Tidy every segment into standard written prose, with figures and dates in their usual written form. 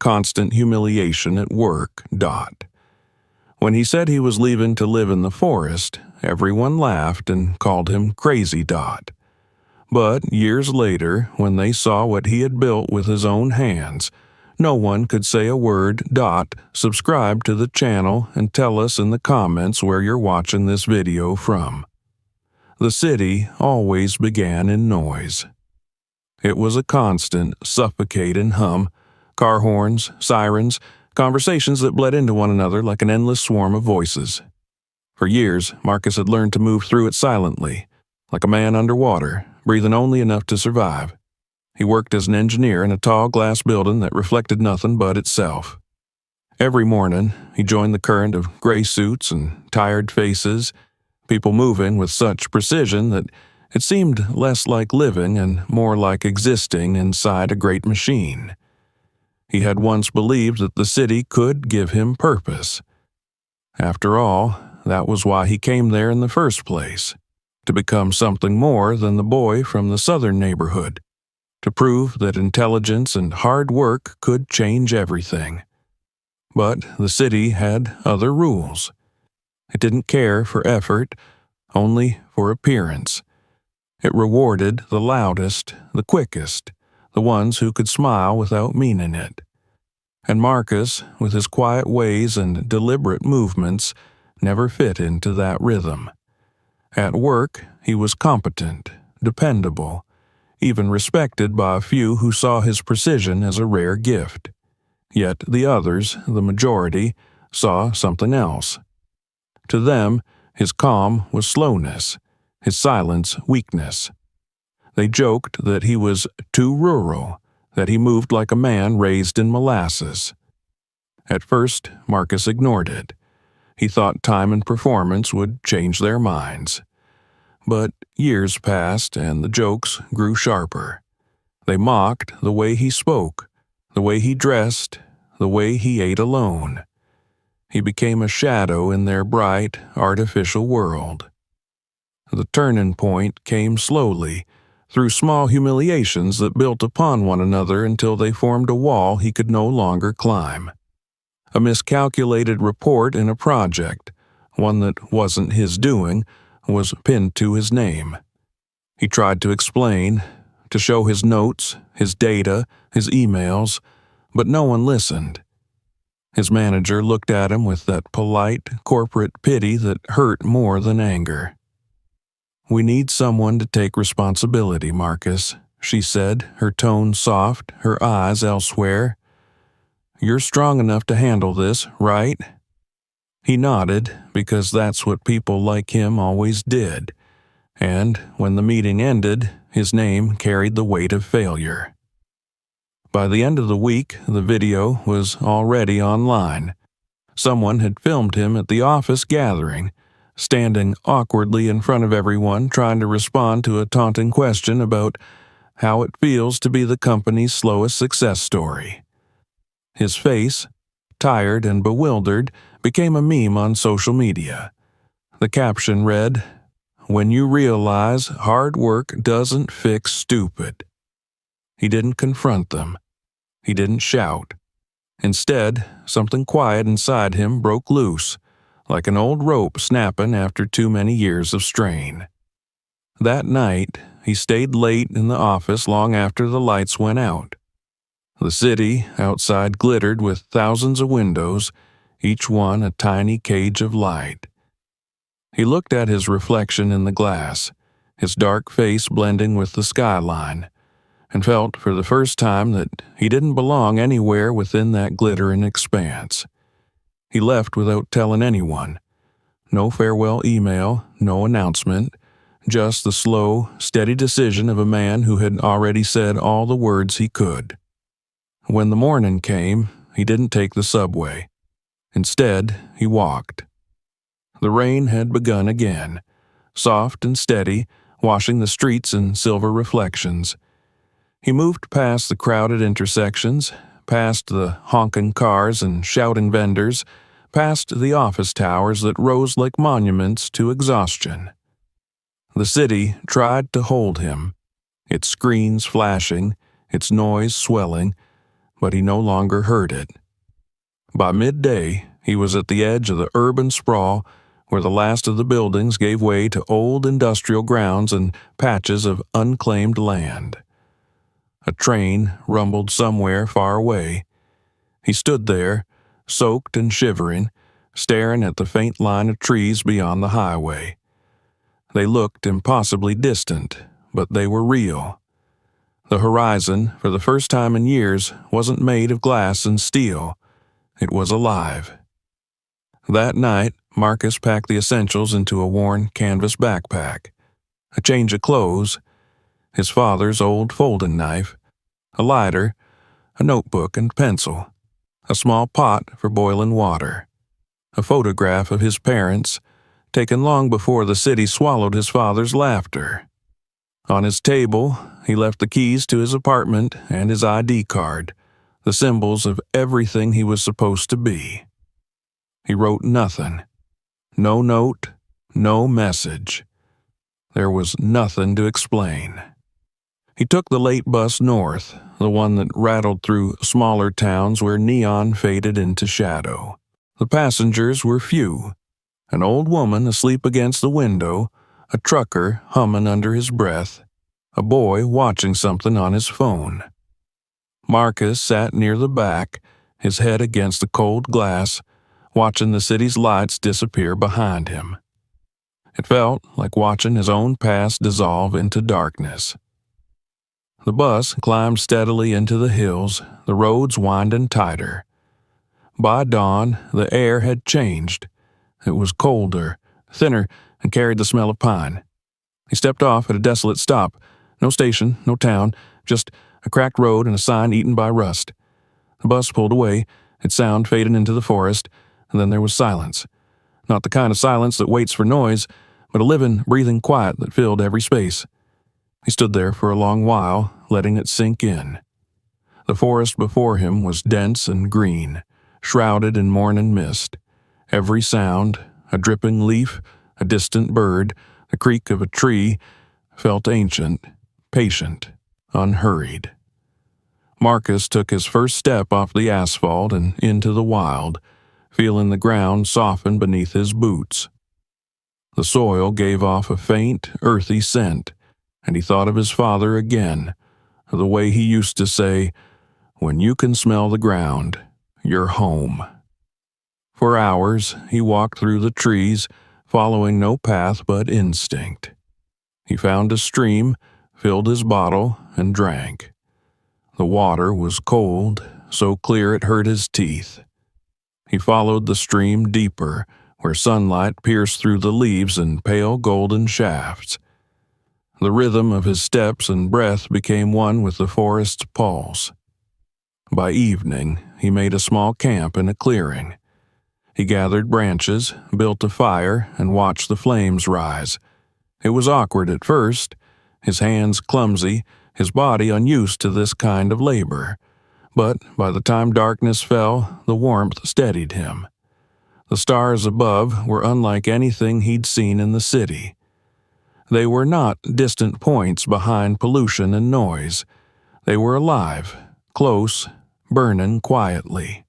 constant humiliation at work. When he said he was leaving to live in the forest, everyone laughed and called him Crazy. But years later, when they saw what he had built with his own hands, no one could say a word. Subscribe to the channel and tell us in the comments where you're watching this video from. The city always began in noise. It was a constant, suffocating hum, car horns, sirens, conversations that bled into one another like an endless swarm of voices. For years, Marcus had learned to move through it silently, like a man underwater, breathing only enough to survive. He worked as an engineer in a tall glass building that reflected nothing but itself. Every morning, he joined the current of gray suits and tired faces, people moving with such precision that it seemed less like living and more like existing inside a great machine. He had once believed that the city could give him purpose. After all, that was why he came there in the first place, to become something more than the boy from the southern neighborhood, to prove that intelligence and hard work could change everything. But the city had other rules. It didn't care for effort, only for appearance. It rewarded the loudest, the quickest, the ones who could smile without meaning it. And Marcus, with his quiet ways and deliberate movements, never fit into that rhythm. At work, he was competent, dependable, even respected by a few who saw his precision as a rare gift. Yet the others, the majority, saw something else. To them, his calm was slowness, his silence weakness. They joked that he was too rural, that he moved like a man raised in molasses. At first, Marcus ignored it. He thought time and performance would change their minds. But years passed and the jokes grew sharper. They mocked the way he spoke, the way he dressed, the way he ate alone. He became a shadow in their bright, artificial world. The turning point came slowly, through small humiliations that built upon one another until they formed a wall he could no longer climb. A miscalculated report in a project, one that wasn't his doing, was pinned to his name. He tried to explain, to show his notes, his data, his emails, but no one listened. His manager looked at him with that polite, corporate pity that hurt more than anger. "We need someone to take responsibility, Marcus," she said, her tone soft, her eyes elsewhere. "You're strong enough to handle this, right?" He nodded, because that's what people like him always did, and when the meeting ended, his name carried the weight of failure. By the end of the week, the video was already online. Someone had filmed him at the office gathering, standing awkwardly in front of everyone trying to respond to a taunting question about how it feels to be the company's slowest success story. His face, tired and bewildered, became a meme on social media. The caption read, "When you realize hard work doesn't fix stupid." He didn't confront them. He didn't shout. Instead, something quiet inside him broke loose, like an old rope snapping after too many years of strain. That night, he stayed late in the office long after the lights went out. The city outside glittered with thousands of windows, each one a tiny cage of light. He looked at his reflection in the glass, his dark face blending with the skyline, and felt for the first time that he didn't belong anywhere within that glittering expanse. He left without telling anyone. No farewell email, no announcement, just the slow, steady decision of a man who had already said all the words he could. When the morning came, he didn't take the subway. Instead, he walked. The rain had begun again, soft and steady, washing the streets in silver reflections. He moved past the crowded intersections, past the honking cars and shouting vendors, past the office towers that rose like monuments to exhaustion. The city tried to hold him, its screens flashing, its noise swelling, but he no longer heard it. By midday, he was at the edge of the urban sprawl where the last of the buildings gave way to old industrial grounds and patches of unclaimed land. A train rumbled somewhere far away. He stood there, soaked and shivering, staring at the faint line of trees beyond the highway. They looked impossibly distant, but they were real. The horizon, for the first time in years, wasn't made of glass and steel. It was alive. That night, Marcus packed the essentials into a worn canvas backpack. A change of clothes, his father's old folding knife, a lighter, a notebook and pencil, a small pot for boiling water, a photograph of his parents, taken long before the city swallowed his father's laughter. On his table, he left the keys to his apartment and his ID card, the symbols of everything he was supposed to be. He wrote nothing. No note, no message. There was nothing to explain. He took the late bus north, the one that rattled through smaller towns where neon faded into shadow. The passengers were few. An old woman asleep against the window, a trucker humming under his breath, a boy watching something on his phone. Marcus sat near the back, his head against the cold glass, watching the city's lights disappear behind him. It felt like watching his own past dissolve into darkness. The bus climbed steadily into the hills, the roads winding tighter. By dawn, the air had changed. It was colder, thinner, and carried the smell of pine. He stepped off at a desolate stop. No station, no town, just a cracked road and a sign eaten by rust. The bus pulled away, its sound fading into the forest, and then there was silence. Not the kind of silence that waits for noise, but a living, breathing quiet that filled every space. He stood there for a long while, letting it sink in. The forest before him was dense and green, shrouded in morning mist. Every sound, a dripping leaf, a distant bird, the creak of a tree, felt ancient, patient, unhurried. Marcus took his first step off the asphalt and into the wild, feeling the ground soften beneath his boots. The soil gave off a faint, earthy scent, and he thought of his father again, of the way he used to say, "When you can smell the ground, you're home." For hours, he walked through the trees, following no path but instinct. He found a stream, filled his bottle, and drank. The water was cold, so clear it hurt his teeth. He followed the stream deeper, where sunlight pierced through the leaves in pale golden shafts. The rhythm of his steps and breath became one with the forest's pulse. By evening, he made a small camp in a clearing. He gathered branches, built a fire, and watched the flames rise. It was awkward at first, his hands clumsy, his body unused to this kind of labor. But by the time darkness fell, the warmth steadied him. The stars above were unlike anything he'd seen in the city. They were not distant points behind pollution and noise. They were alive, close, burning quietly.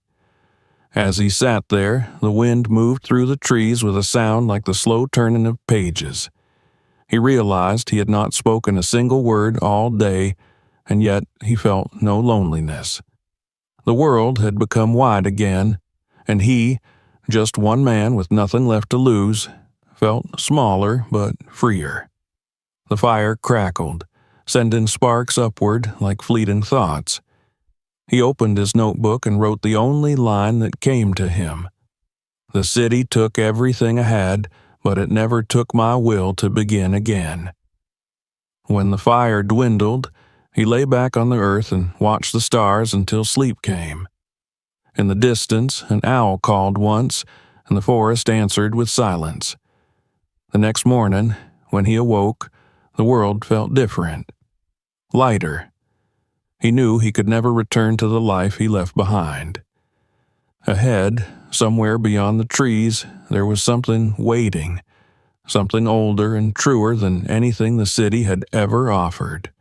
As he sat there, the wind moved through the trees with a sound like the slow turning of pages. He realized he had not spoken a single word all day, and yet he felt no loneliness. The world had become wide again, and he, just one man with nothing left to lose, felt smaller but freer. The fire crackled, sending sparks upward like fleeting thoughts. He opened his notebook and wrote the only line that came to him. "The city took everything I had, but it never took my will to begin again." When the fire dwindled, he lay back on the earth and watched the stars until sleep came. In the distance, an owl called once, and the forest answered with silence. The next morning, when he awoke, the world felt different, lighter. He knew he could never return to the life he left behind. Ahead, somewhere beyond the trees, there was something waiting, something older and truer than anything the city had ever offered.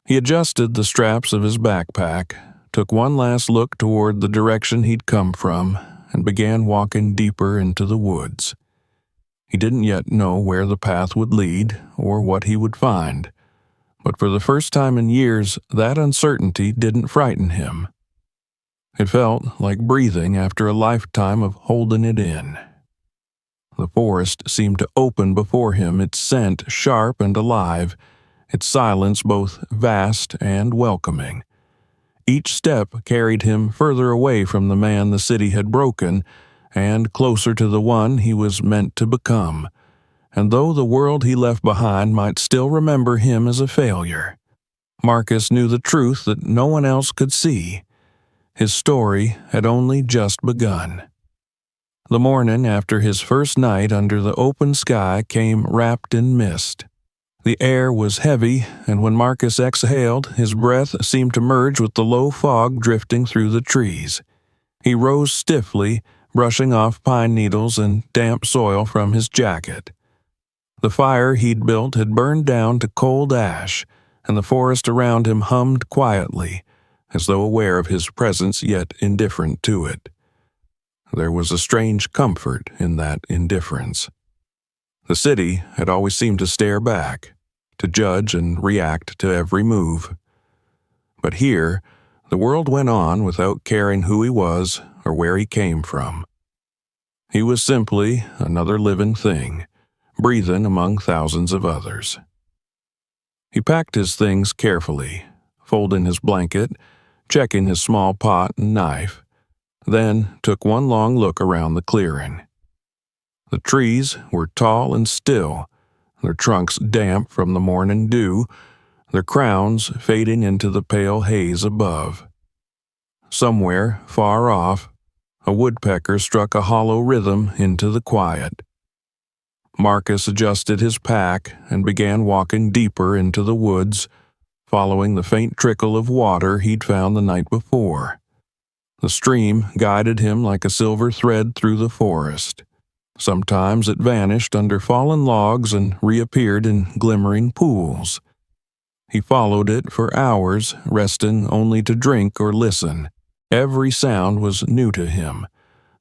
He adjusted the straps of his backpack, took one last look toward the direction he'd come from and began walking deeper into the woods. He didn't yet know where the path would lead or what he would find, but for the first time in years, that uncertainty didn't frighten him. It felt like breathing after a lifetime of holding it in. The forest seemed to open before him, its scent sharp and alive, its silence both vast and welcoming. Each step carried him further away from the man the city had broken and closer to the one he was meant to become. And though the world he left behind might still remember him as a failure, Marcus knew the truth that no one else could see. His story had only just begun. The morning after his first night under the open sky came wrapped in mist. The air was heavy, and when Marcus exhaled, his breath seemed to merge with the low fog drifting through the trees. He rose stiffly, brushing off pine needles and damp soil from his jacket. The fire he'd built had burned down to cold ash, and the forest around him hummed quietly, as though aware of his presence yet indifferent to it. There was a strange comfort in that indifference. The city had always seemed to stare back, to judge and react to every move. But here, the world went on without caring who he was or where he came from. He was simply another living thing, breathing among thousands of others. He packed his things carefully, folding his blanket, checking his small pot and knife, then took one long look around the clearing. The trees were tall and still, their trunks damp from the morning dew, their crowns fading into the pale haze above. Somewhere, far off, a woodpecker struck a hollow rhythm into the quiet. Marcus adjusted his pack and began walking deeper into the woods, following the faint trickle of water he'd found the night before. The stream guided him like a silver thread through the forest. Sometimes it vanished under fallen logs and reappeared in glimmering pools. He followed it for hours, resting only to drink or listen. Every sound was new to him.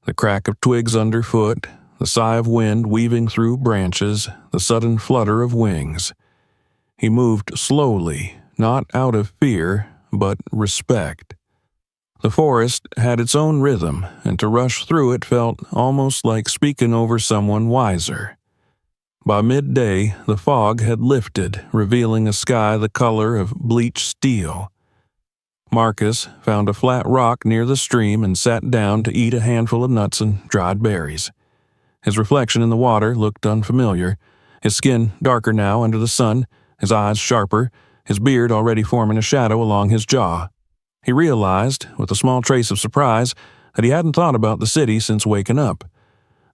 The crack of twigs underfoot, the sigh of wind weaving through branches, the sudden flutter of wings. He moved slowly, not out of fear, but respect. The forest had its own rhythm, and to rush through it felt almost like speaking over someone wiser. By midday, the fog had lifted, revealing a sky the color of bleached steel. Marcus found a flat rock near the stream and sat down to eat a handful of nuts and dried berries. His reflection in the water looked unfamiliar, his skin darker now under the sun, his eyes sharper, his beard already forming a shadow along his jaw. He realized, with a small trace of surprise, that he hadn't thought about the city since waking up.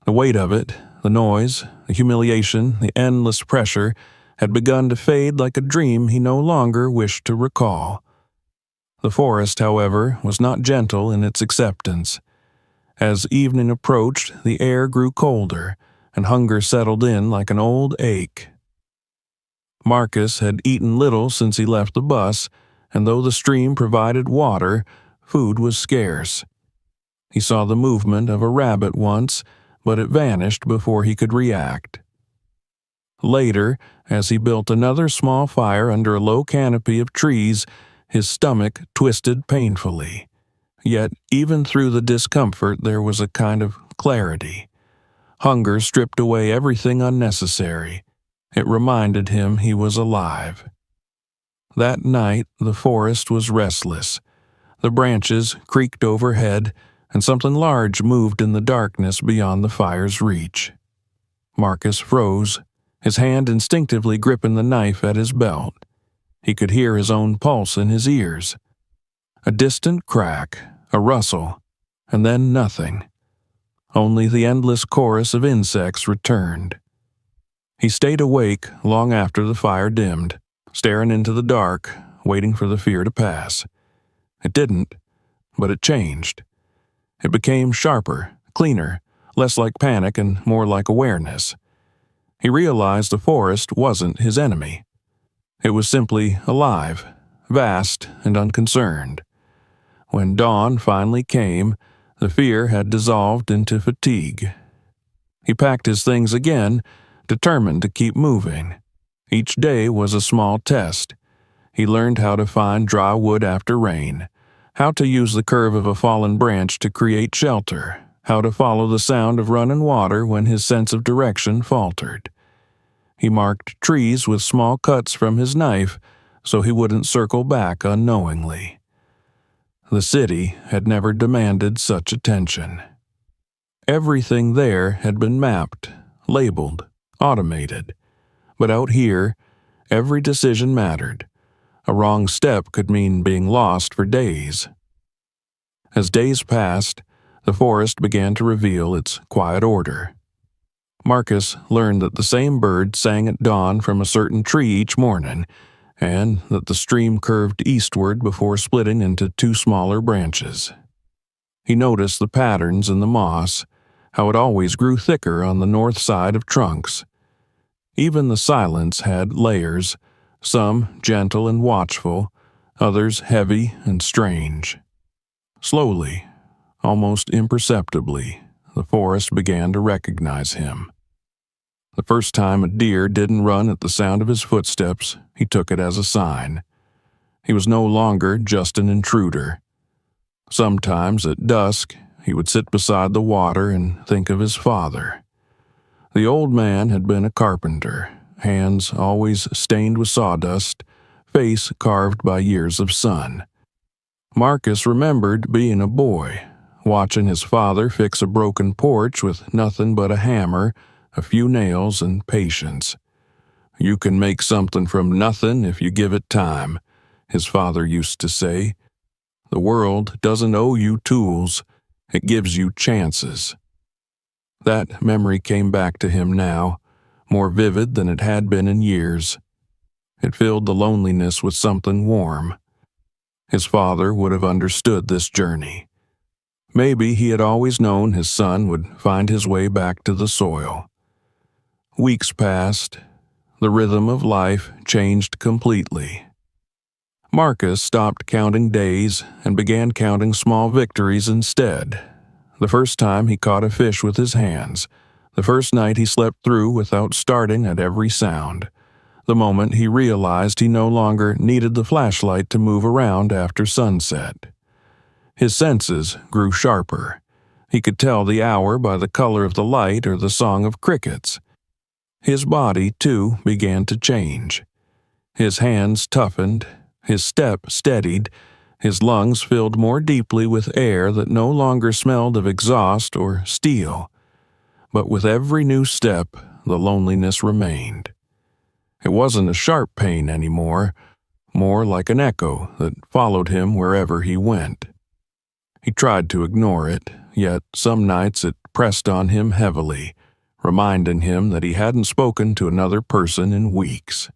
The weight of it, the noise, the humiliation, the endless pressure, had begun to fade like a dream he no longer wished to recall. The forest, however, was not gentle in its acceptance. As evening approached, the air grew colder, and hunger settled in like an old ache. Marcus had eaten little since he left the bus, and though the stream provided water, food was scarce. He saw the movement of a rabbit once, but it vanished before he could react. Later, as he built another small fire under a low canopy of trees, his stomach twisted painfully. Yet, even through the discomfort, there was a kind of clarity. Hunger stripped away everything unnecessary. It reminded him he was alive. That night, the forest was restless. The branches creaked overhead, and something large moved in the darkness beyond the fire's reach. Marcus froze, his hand instinctively gripping the knife at his belt. He could hear his own pulse in his ears. A distant crack, a rustle, and then nothing. Only the endless chorus of insects returned. He stayed awake long after the fire dimmed, staring into the dark, waiting for the fear to pass. It didn't, but it changed. It became sharper, cleaner, less like panic and more like awareness. He realized the forest wasn't his enemy. It was simply alive, vast, and unconcerned. When dawn finally came, the fear had dissolved into fatigue. He packed his things again, determined to keep moving. Each day was a small test. He learned how to find dry wood after rain, how to use the curve of a fallen branch to create shelter, how to follow the sound of running water when his sense of direction faltered. He marked trees with small cuts from his knife so he wouldn't circle back unknowingly. The city had never demanded such attention. Everything there had been mapped, labeled, automated. But out here, every decision mattered. A wrong step could mean being lost for days. As days passed, the forest began to reveal its quiet order. Marcus learned that the same bird sang at dawn from a certain tree each morning, and that the stream curved eastward before splitting into two smaller branches. He noticed the patterns in the moss, how it always grew thicker on the north side of trunks. Even the silence had layers, some gentle and watchful, others heavy and strange. Slowly, almost imperceptibly, the forest began to recognize him. The first time a deer didn't run at the sound of his footsteps, he took it as a sign. He was no longer just an intruder. Sometimes at dusk, he would sit beside the water and think of his father. The old man had been a carpenter, hands always stained with sawdust, face carved by years of sun. Marcus remembered being a boy, watching his father fix a broken porch with nothing but a hammer, a few nails, and patience. "You can make something from nothing if you give it time," his father used to say. "The world doesn't owe you tools, it gives you chances." That memory came back to him now, more vivid than it had been in years. It filled the loneliness with something warm. His father would have understood this journey. Maybe he had always known his son would find his way back to the soil. Weeks passed. The rhythm of life changed completely. Marcus stopped counting days and began counting small victories instead. The first time he caught a fish with his hands. The first night he slept through without starting at every sound. The moment he realized he no longer needed the flashlight to move around after sunset. His senses grew sharper. He could tell the hour by the color of the light or the song of crickets. His body, too, began to change. His hands toughened, his step steadied, his lungs filled more deeply with air that no longer smelled of exhaust or steel. But with every new step, the loneliness remained. It wasn't a sharp pain anymore, more like an echo that followed him wherever he went. He tried to ignore it, yet some nights it pressed on him heavily, reminding him that he hadn't spoken to another person in weeks.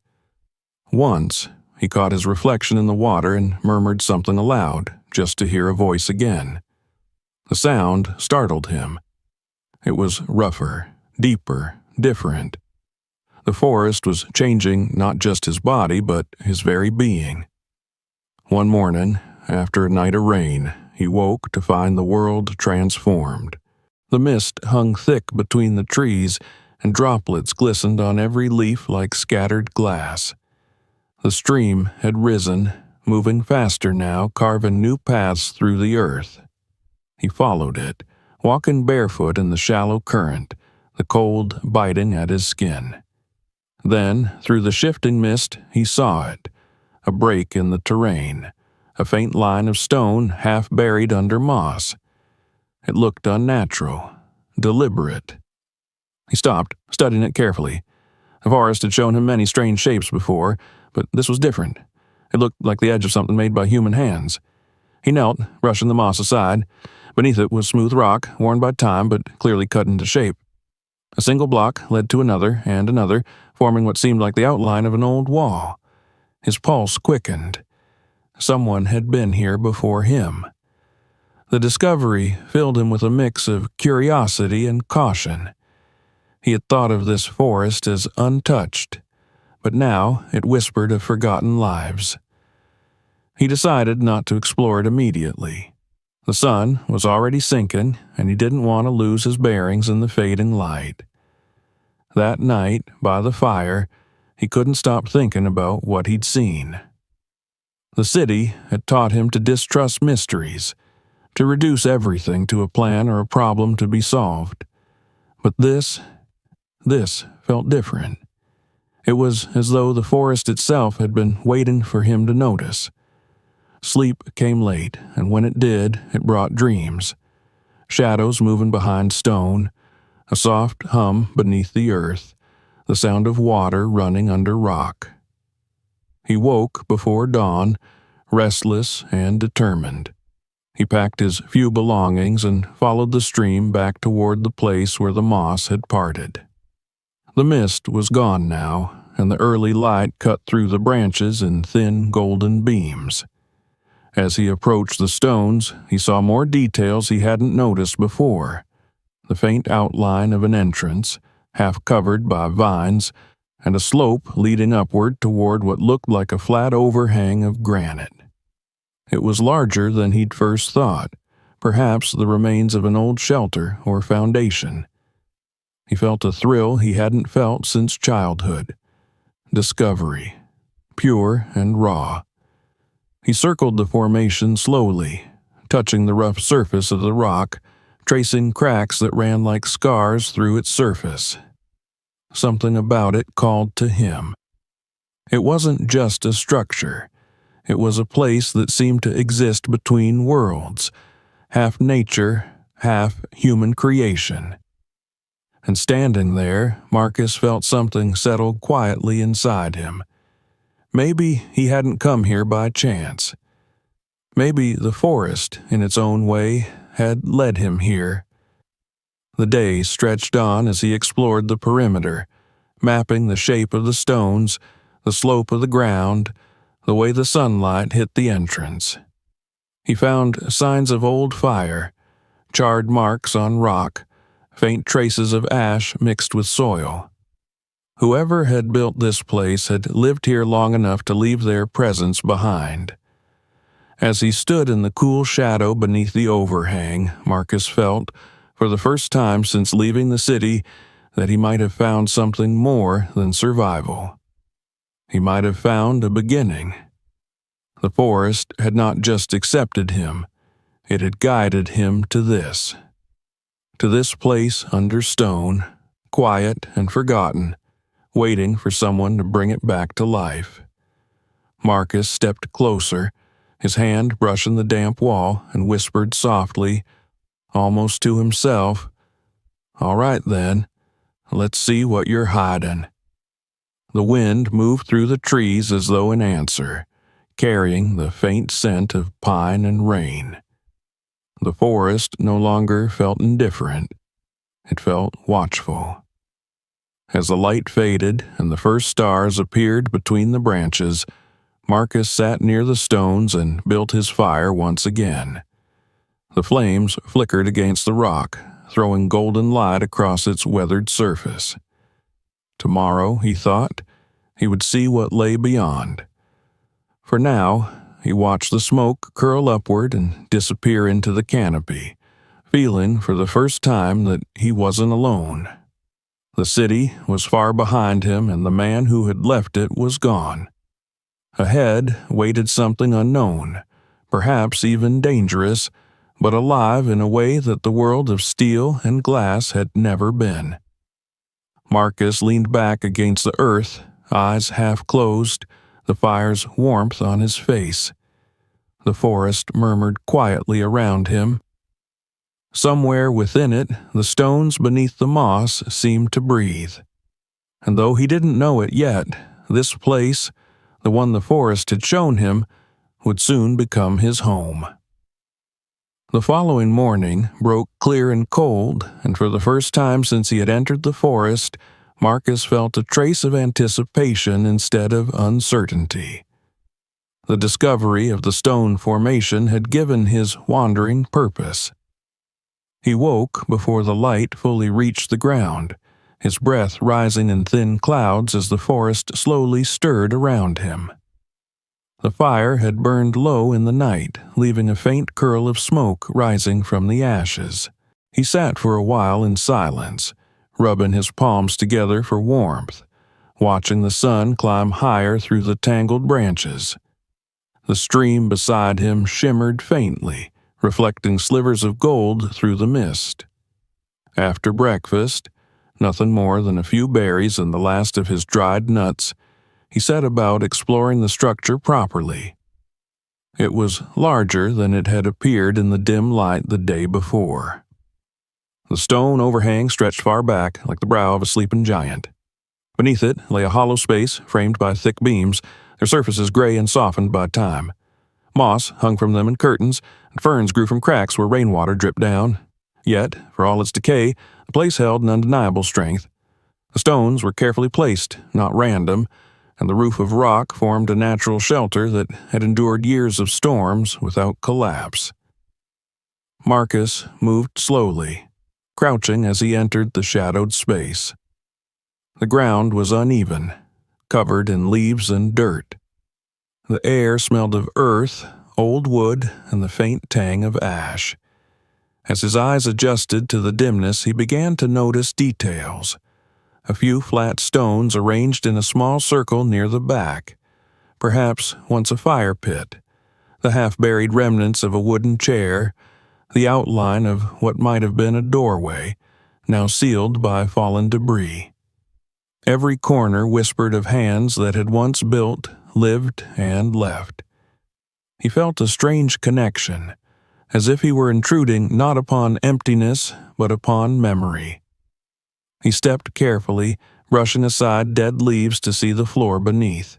Once, he caught his reflection in the water and murmured something aloud, just to hear a voice again. The sound startled him. It was rougher, deeper, different. The forest was changing not just his body, but his very being. One morning, after a night of rain, he woke to find the world transformed. The mist hung thick between the trees, and droplets glistened on every leaf like scattered glass. The stream had risen, moving faster now, carving new paths through the earth. He followed it, walking barefoot in the shallow current, the cold biting at his skin. Then, through the shifting mist, he saw it, a break in the terrain, a faint line of stone half buried under moss. It looked unnatural, deliberate. He stopped, studying it carefully. The forest had shown him many strange shapes before, but this was different. It looked like the edge of something made by human hands. He knelt, brushing the moss aside. Beneath it was smooth rock, worn by time but clearly cut into shape. A single block led to another and another, forming what seemed like the outline of an old wall. His pulse quickened. Someone had been here before him. The discovery filled him with a mix of curiosity and caution. He had thought of this forest as untouched, but now it whispered of forgotten lives. He decided not to explore it immediately. The sun was already sinking, and he didn't want to lose his bearings in the fading light. That night, by the fire, he couldn't stop thinking about what he'd seen. The city had taught him to distrust mysteries, to reduce everything to a plan or a problem to be solved. But this felt different. It was as though the forest itself had been waiting for him to notice. Sleep came late, and when it did, it brought dreams. Shadows moving behind stone, a soft hum beneath the earth, the sound of water running under rock. He woke before dawn, restless and determined. He packed his few belongings and followed the stream back toward the place where the moss had parted. The mist was gone now, and the early light cut through the branches in thin golden beams. As he approached the stones, he saw more details he hadn't noticed before. The faint outline of an entrance, half covered by vines, and a slope leading upward toward what looked like a flat overhang of granite. It was larger than he'd first thought, perhaps the remains of an old shelter or foundation. He felt a thrill he hadn't felt since childhood. Discovery, pure and raw. He circled the formation slowly, touching the rough surface of the rock, tracing cracks that ran like scars through its surface. Something about it called to him. It wasn't just a structure. It was a place that seemed to exist between worlds, half nature, half human creation. And standing there, Marcus felt something settle quietly inside him. Maybe he hadn't come here by chance. Maybe the forest, in its own way, had led him here. The day stretched on as he explored the perimeter, mapping the shape of the stones, the slope of the ground, the way the sunlight hit the entrance. He found signs of old fire, charred marks on rock, faint traces of ash mixed with soil. Whoever had built this place had lived here long enough to leave their presence behind. As he stood in the cool shadow beneath the overhang, Marcus felt, for the first time since leaving the city, that he might have found something more than survival. He might have found a beginning. The forest had not just accepted him, it had guided him to this place under stone, quiet and forgotten, waiting for someone to bring it back to life. Marcus stepped closer, his hand brushing the damp wall, and whispered softly, almost to himself, "All right then, let's see what you're hiding." The wind moved through the trees as though in answer, carrying the faint scent of pine and rain. The forest no longer felt indifferent. It felt watchful. As the light faded and the first stars appeared between the branches, Marcus sat near the stones and built his fire once again. The flames flickered against the rock, throwing golden light across its weathered surface. Tomorrow, he thought, he would see what lay beyond. For now, he watched the smoke curl upward and disappear into the canopy, feeling for the first time that he wasn't alone. The city was far behind him, and the man who had left it was gone. Ahead waited something unknown, perhaps even dangerous, but alive in a way that the world of steel and glass had never been. Marcus leaned back against the earth, eyes half closed, the fire's warmth on his face. The forest murmured quietly around him. Somewhere within it, the stones beneath the moss seemed to breathe. And though he didn't know it yet, this place, the one the forest had shown him, would soon become his home. The following morning broke clear and cold, and for the first time since he had entered the forest, Marcus felt a trace of anticipation instead of uncertainty. The discovery of the stone formation had given his wandering purpose. He woke before the light fully reached the ground, his breath rising in thin clouds as the forest slowly stirred around him. The fire had burned low in the night, leaving a faint curl of smoke rising from the ashes. He sat for a while in silence, rubbing his palms together for warmth, watching the sun climb higher through the tangled branches. The stream beside him shimmered faintly, reflecting slivers of gold through the mist. After breakfast, nothing more than a few berries and the last of his dried nuts, he set about exploring the structure properly. It was larger than it had appeared in the dim light the day before. The stone overhang stretched far back like the brow of a sleeping giant. Beneath it lay a hollow space framed by thick beams, their surfaces gray and softened by time. Moss hung from them in curtains, and ferns grew from cracks where rainwater dripped down. Yet, for all its decay, the place held an undeniable strength. The stones were carefully placed, not random, and the roof of rock formed a natural shelter that had endured years of storms without collapse. Marcus moved slowly, crouching as he entered the shadowed space. The ground was uneven, covered in leaves and dirt. The air smelled of earth, old wood, and the faint tang of ash. As his eyes adjusted to the dimness, he began to notice details. A few flat stones arranged in a small circle near the back, perhaps once a fire pit, the half-buried remnants of a wooden chair, the outline of what might have been a doorway, now sealed by fallen debris. Every corner whispered of hands that had once built, lived, and left. He felt a strange connection, as if he were intruding not upon emptiness, but upon memory. He stepped carefully, brushing aside dead leaves to see the floor beneath.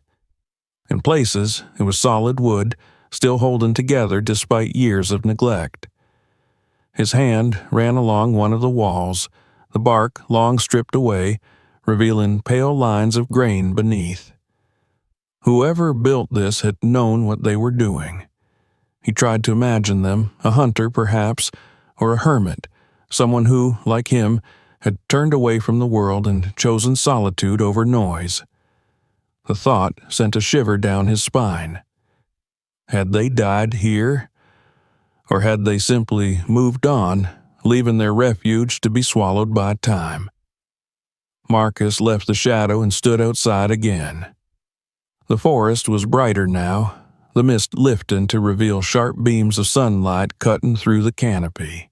In places, it was solid wood, still holding together despite years of neglect. His hand ran along one of the walls, the bark long stripped away, revealing pale lines of grain beneath. Whoever built this had known what they were doing. He tried to imagine them, a hunter perhaps, or a hermit, someone who, like him, had turned away from the world and chosen solitude over noise. The thought sent a shiver down his spine. Had they died here? Or had they simply moved on, leaving their refuge to be swallowed by time? Marcus left the shadow and stood outside again. The forest was brighter now, the mist lifting to reveal sharp beams of sunlight cutting through the canopy.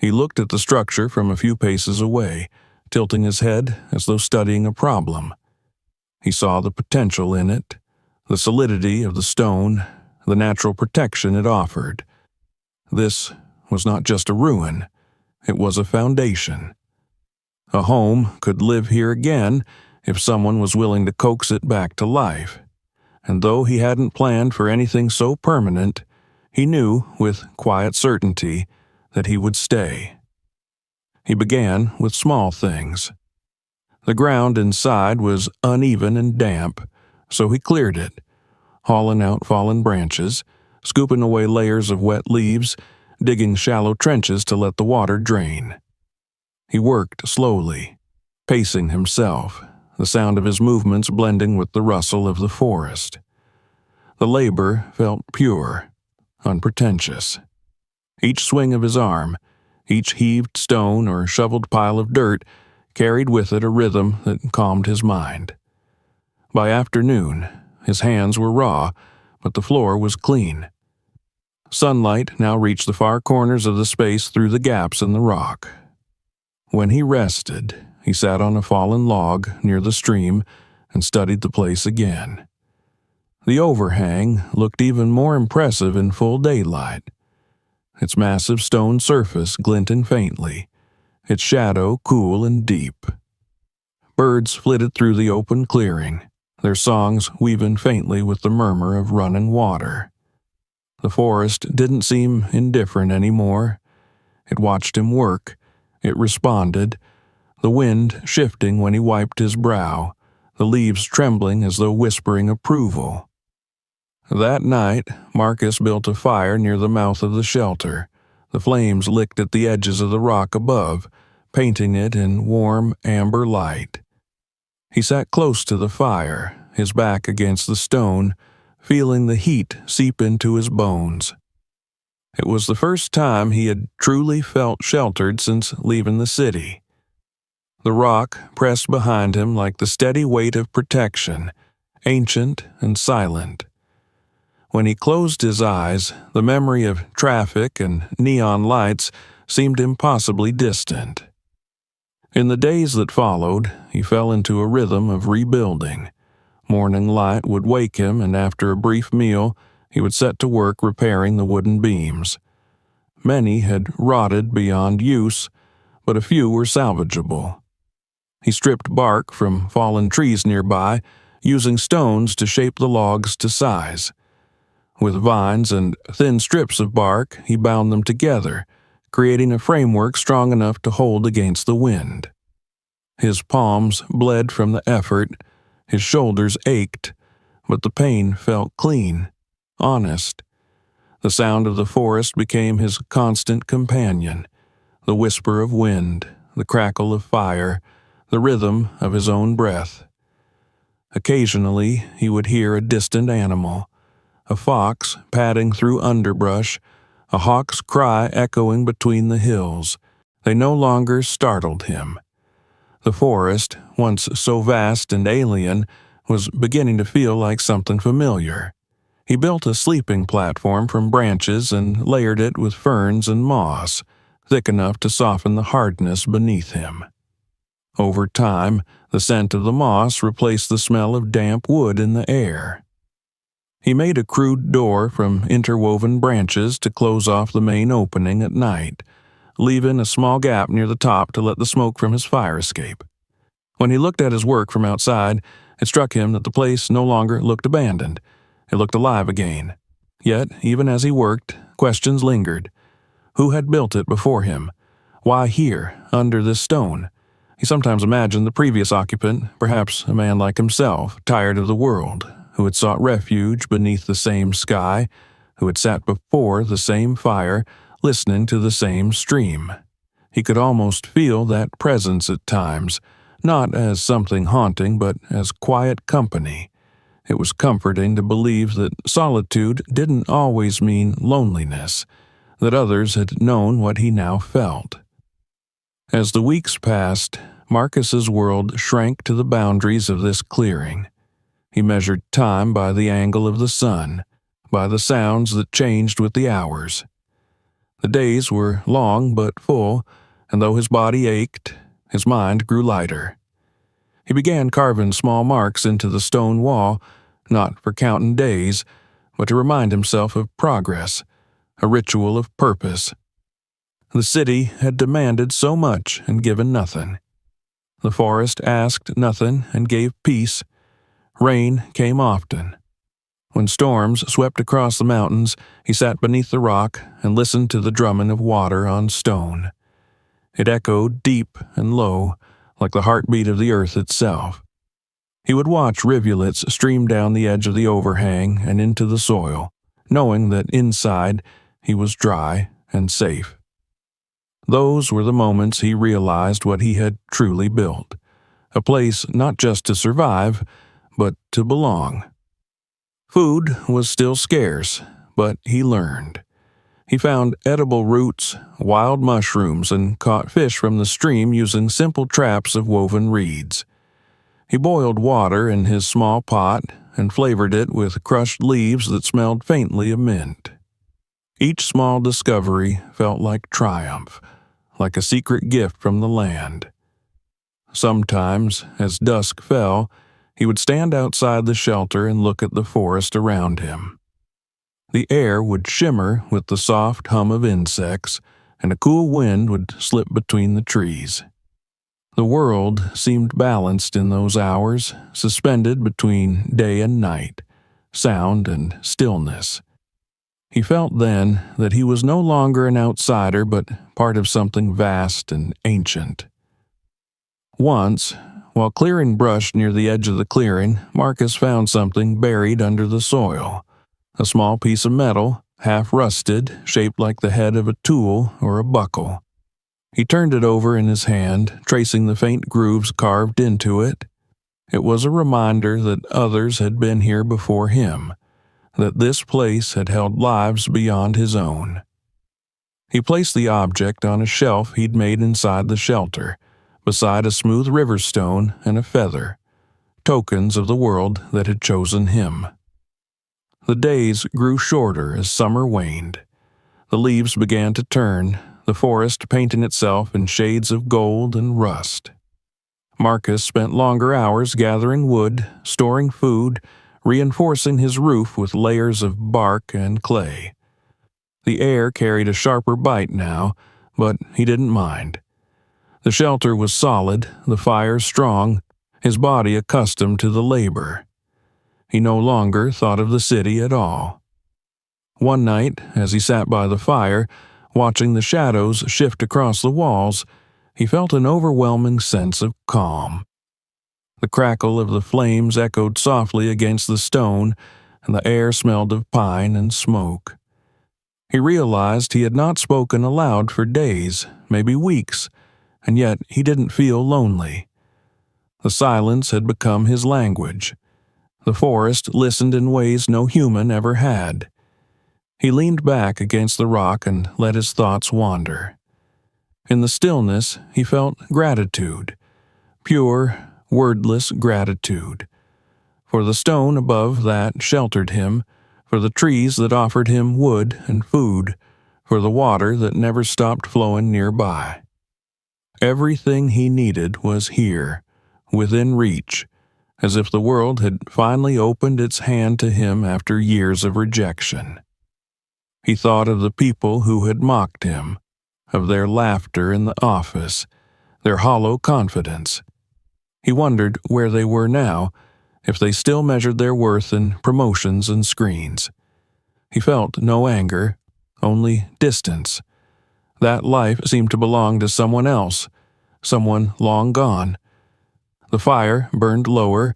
He looked at the structure from a few paces away, tilting his head as though studying a problem. He saw the potential in it, the solidity of the stone, the natural protection it offered. This was not just a ruin, it was a foundation. A home could live here again if someone was willing to coax it back to life. And though he hadn't planned for anything so permanent, he knew with quiet certainty that he would stay. He began with small things. The ground inside was uneven and damp, so he cleared it, hauling out fallen branches, scooping away layers of wet leaves, digging shallow trenches to let the water drain. He worked slowly, pacing himself, the sound of his movements blending with the rustle of the forest. The labor felt pure, unpretentious. Each swing of his arm, each heaved stone or shoveled pile of dirt carried with it a rhythm that calmed his mind. By afternoon, his hands were raw, but the floor was clean. Sunlight now reached the far corners of the space through the gaps in the rock. When he rested, he sat on a fallen log near the stream and studied the place again. The overhang looked even more impressive in full daylight, its massive stone surface glinting faintly, its shadow cool and deep. Birds flitted through the open clearing, their songs weaving faintly with the murmur of running water. The forest didn't seem indifferent anymore. It watched him work, it responded, the wind shifting when he wiped his brow, the leaves trembling as though whispering approval. That night, Marcus built a fire near the mouth of the shelter. The flames licked at the edges of the rock above, painting it in warm amber light. He sat close to the fire, his back against the stone, feeling the heat seep into his bones. It was the first time he had truly felt sheltered since leaving the city. The rock pressed behind him like the steady weight of protection, ancient and silent. When he closed his eyes, the memory of traffic and neon lights seemed impossibly distant. In the days that followed, he fell into a rhythm of rebuilding. Morning light would wake him, and after a brief meal, he would set to work repairing the wooden beams. Many had rotted beyond use, but a few were salvageable. He stripped bark from fallen trees nearby, using stones to shape the logs to size. With vines and thin strips of bark, he bound them together, creating a framework strong enough to hold against the wind. His palms bled from the effort, his shoulders ached, but the pain felt clean, honest. The sound of the forest became his constant companion, the whisper of wind, the crackle of fire, the rhythm of his own breath. Occasionally, he would hear a distant animal, a fox padding through underbrush, a hawk's cry echoing between the hills. They no longer startled him. The forest, once so vast and alien, was beginning to feel like something familiar. He built a sleeping platform from branches and layered it with ferns and moss, thick enough to soften the hardness beneath him. Over time, the scent of the moss replaced the smell of damp wood in the air. He made a crude door from interwoven branches to close off the main opening at night, leaving a small gap near the top to let the smoke from his fire escape. When he looked at his work from outside, it struck him that the place no longer looked abandoned. It looked alive again. Yet, even as he worked, questions lingered. Who had built it before him? Why here, under this stone? He sometimes imagined the previous occupant, perhaps a man like himself, tired of the world, who had sought refuge beneath the same sky, who had sat before the same fire, listening to the same stream. He could almost feel that presence at times, not as something haunting, but as quiet company. It was comforting to believe that solitude didn't always mean loneliness, that others had known what he now felt. As the weeks passed, Marcus's world shrank to the boundaries of this clearing. He measured time by the angle of the sun, by the sounds that changed with the hours. The days were long but full, and though his body ached, his mind grew lighter. He began carving small marks into the stone wall, not for counting days, but to remind himself of progress, a ritual of purpose. The city had demanded so much and given nothing. The forest asked nothing and gave peace. Rain came often. When storms swept across the mountains, he sat beneath the rock and listened to the drumming of water on stone. It echoed deep and low, like the heartbeat of the earth itself. He would watch rivulets stream down the edge of the overhang and into the soil, knowing that inside he was dry and safe. Those were the moments he realized what he had truly built, a place not just to survive, but to belong. Food was still scarce, but he learned. He found edible roots, wild mushrooms, and caught fish from the stream using simple traps of woven reeds. He boiled water in his small pot and flavored it with crushed leaves that smelled faintly of mint. Each small discovery felt like triumph, like a secret gift from the land. Sometimes, as dusk fell, he would stand outside the shelter and look at the forest around him. The air would shimmer with the soft hum of insects, and a cool wind would slip between the trees. The world seemed balanced in those hours, suspended between day and night, sound and stillness. He felt then that he was no longer an outsider, but part of something vast and ancient. Once, while clearing brush near the edge of the clearing, Marcus found something buried under the soil. A small piece of metal, half rusted, shaped like the head of a tool or a buckle. He turned it over in his hand, tracing the faint grooves carved into it. It was a reminder that others had been here before him, that this place had held lives beyond his own. He placed the object on a shelf he'd made inside the shelter, beside a smooth river stone and a feather, tokens of the world that had chosen him. The days grew shorter as summer waned. The leaves began to turn, the forest painting itself in shades of gold and rust. Marcus spent longer hours gathering wood, storing food, reinforcing his roof with layers of bark and clay. The air carried a sharper bite now, but he didn't mind. The shelter was solid, the fire strong, his body accustomed to the labor. He no longer thought of the city at all. One night, as he sat by the fire, watching the shadows shift across the walls, he felt an overwhelming sense of calm. The crackle of the flames echoed softly against the stone, and the air smelled of pine and smoke. He realized he had not spoken aloud for days, maybe weeks, and yet he didn't feel lonely. The silence had become his language. The forest listened in ways no human ever had. He leaned back against the rock and let his thoughts wander. In the stillness, he felt gratitude, pure, wordless gratitude, for the stone above that sheltered him, for the trees that offered him wood and food, for the water that never stopped flowing nearby. Everything he needed was here, within reach, as if the world had finally opened its hand to him after years of rejection. He thought of the people who had mocked him, of their laughter in the office, their hollow confidence. He wondered where they were now, if they still measured their worth in promotions and screens. He felt no anger, only distance. That life seemed to belong to someone else, someone long gone. The fire burned lower,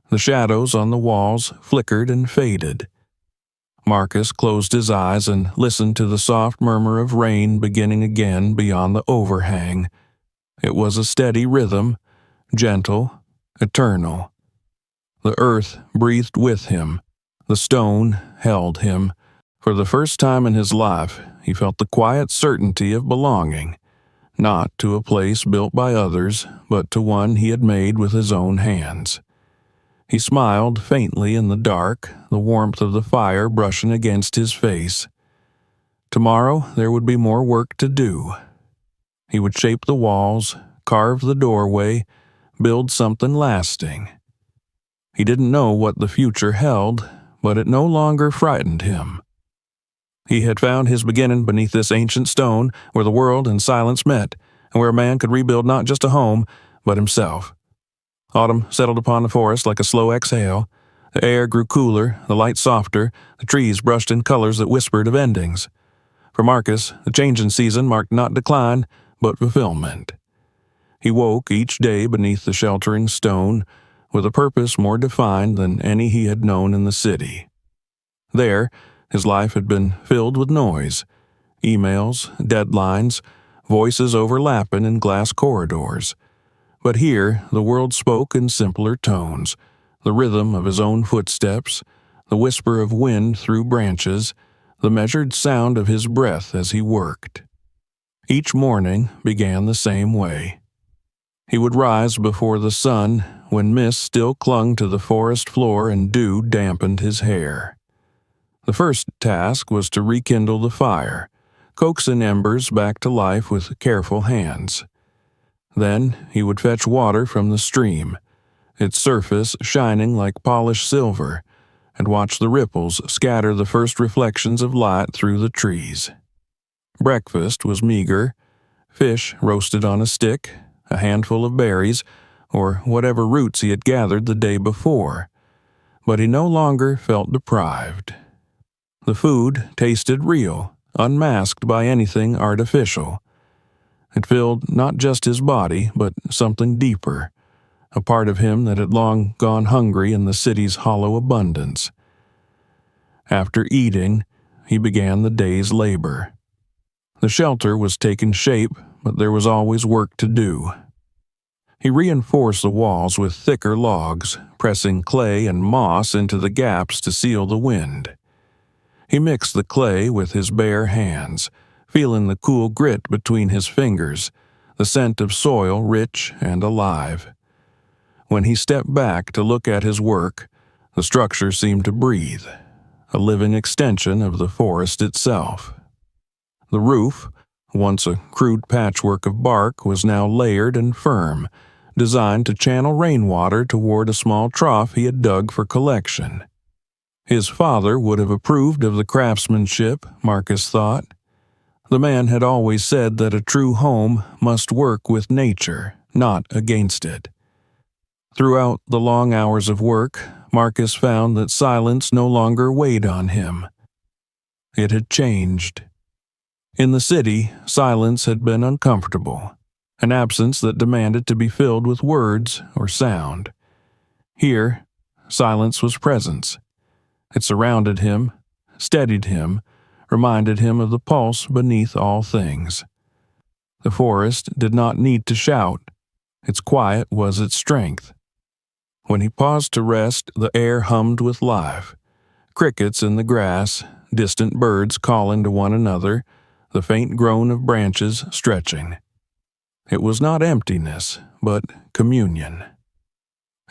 the shadows on the walls flickered and faded. Marcus closed his eyes and listened to the soft murmur of rain beginning again beyond the overhang. It was a steady rhythm, gentle, eternal. The earth breathed with him. The stone held him. For the first time in his life, he felt the quiet certainty of belonging, not to a place built by others, but to one he had made with his own hands. He smiled faintly in the dark, the warmth of the fire brushing against his face. Tomorrow there would be more work to do. He would shape the walls, carve the doorway, build something lasting. He didn't know what the future held, but it no longer frightened him. He had found his beginning beneath this ancient stone where the world and silence met, and where a man could rebuild not just a home, but himself. Autumn settled upon the forest like a slow exhale. The air grew cooler, the light softer, the trees brushed in colors that whispered of endings. For Marcus, the change in season marked not decline, but fulfillment. He woke each day beneath the sheltering stone, with a purpose more defined than any he had known in the city. There, his life had been filled with noise, emails, deadlines, voices overlapping in glass corridors. But here, the world spoke in simpler tones, the rhythm of his own footsteps, the whisper of wind through branches, the measured sound of his breath as he worked. Each morning began the same way. He would rise before the sun, when mist still clung to the forest floor and dew dampened his hair. The first task was to rekindle the fire, coaxing embers back to life with careful hands. Then he would fetch water from the stream, its surface shining like polished silver, and watch the ripples scatter the first reflections of light through the trees. Breakfast was meager: fish roasted on a stick, a handful of berries, or whatever roots he had gathered the day before. But he no longer felt deprived. The food tasted real, unmasked by anything artificial. It filled not just his body, but something deeper, a part of him that had long gone hungry in the city's hollow abundance. After eating, he began the day's labor. The shelter was taking shape, but there was always work to do. He reinforced the walls with thicker logs, pressing clay and moss into the gaps to seal the wind. He mixed the clay with his bare hands, feeling the cool grit between his fingers, the scent of soil rich and alive. When he stepped back to look at his work, the structure seemed to breathe, a living extension of the forest itself. The roof, once a crude patchwork of bark, was now layered and firm, designed to channel rainwater toward a small trough he had dug for collection. His father would have approved of the craftsmanship, Marcus thought. The man had always said that a true home must work with nature, not against it. Throughout the long hours of work, Marcus found that silence no longer weighed on him. It had changed. In the city, silence had been uncomfortable, an absence that demanded to be filled with words or sound. Here, silence was presence. It surrounded him, steadied him, reminded him of the pulse beneath all things. The forest did not need to shout. Its quiet was its strength. When he paused to rest, the air hummed with life. Crickets in the grass, distant birds calling to one another, the faint groan of branches stretching. It was not emptiness, but communion.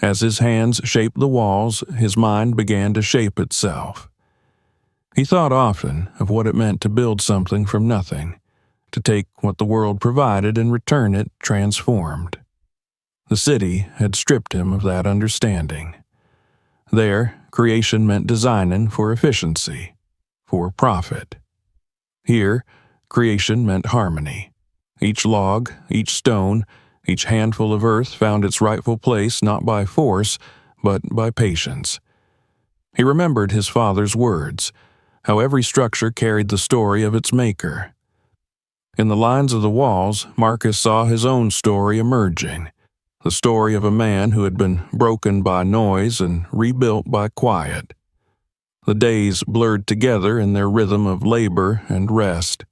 As his hands shaped the walls, his mind began to shape itself. He thought often of what it meant to build something from nothing, to take what the world provided and return it transformed. The city had stripped him of that understanding. There, creation meant designing for efficiency, for profit. Here, creation meant harmony. Each log, each stone, each handful of earth found its rightful place not by force, but by patience. He remembered his father's words, how every structure carried the story of its maker. In the lines of the walls, Marcus saw his own story emerging, the story of a man who had been broken by noise and rebuilt by quiet. The days blurred together in their rhythm of labor and rest.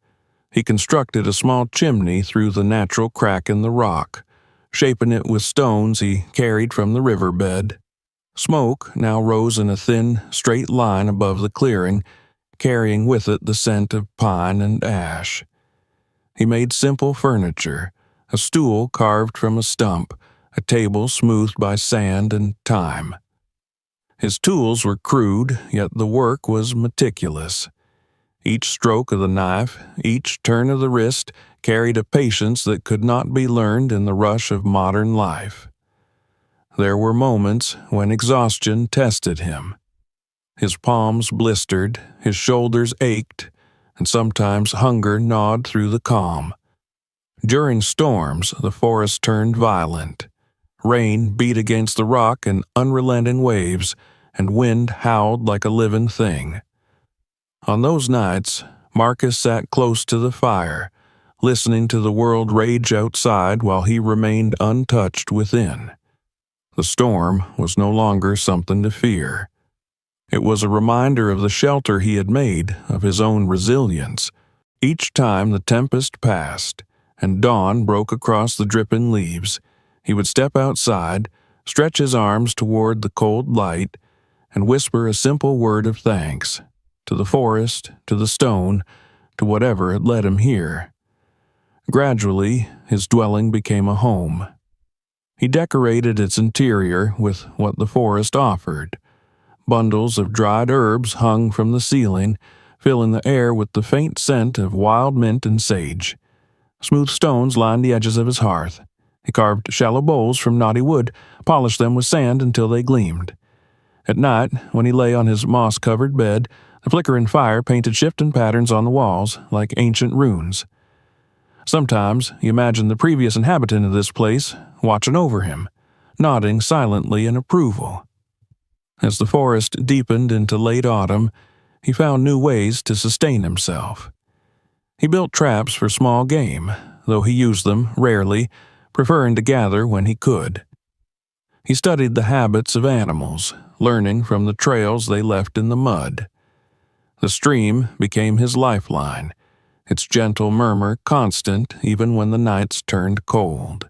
He constructed a small chimney through the natural crack in the rock, shaping it with stones he carried from the riverbed. Smoke now rose in a thin, straight line above the clearing, carrying with it the scent of pine and ash. He made simple furniture, a stool carved from a stump, a table smoothed by sand and time. His tools were crude, yet the work was meticulous. Each stroke of the knife, each turn of the wrist, carried a patience that could not be learned in the rush of modern life. There were moments when exhaustion tested him. His palms blistered, his shoulders ached, and sometimes hunger gnawed through the calm. During storms, the forest turned violent. Rain beat against the rock in unrelenting waves, and wind howled like a living thing. On those nights, Marcus sat close to the fire, listening to the world rage outside while he remained untouched within. The storm was no longer something to fear. It was a reminder of the shelter he had made, of his own resilience. Each time the tempest passed, and dawn broke across the dripping leaves, he would step outside, stretch his arms toward the cold light, and whisper a simple word of thanks, to the forest, to the stone, to whatever had led him here. Gradually, his dwelling became a home. He decorated its interior with what the forest offered. Bundles of dried herbs hung from the ceiling, filling the air with the faint scent of wild mint and sage. Smooth stones lined the edges of his hearth. He carved shallow bowls from knotty wood, polished them with sand until they gleamed. At night, when he lay on his moss-covered bed, the flickering fire painted shifting patterns on the walls, like ancient runes. Sometimes he imagined the previous inhabitant of this place watching over him, nodding silently in approval. As the forest deepened into late autumn, he found new ways to sustain himself. He built traps for small game, though he used them rarely, preferring to gather when he could. He studied the habits of animals, learning from the trails they left in the mud. The stream became his lifeline, its gentle murmur constant even when the nights turned cold.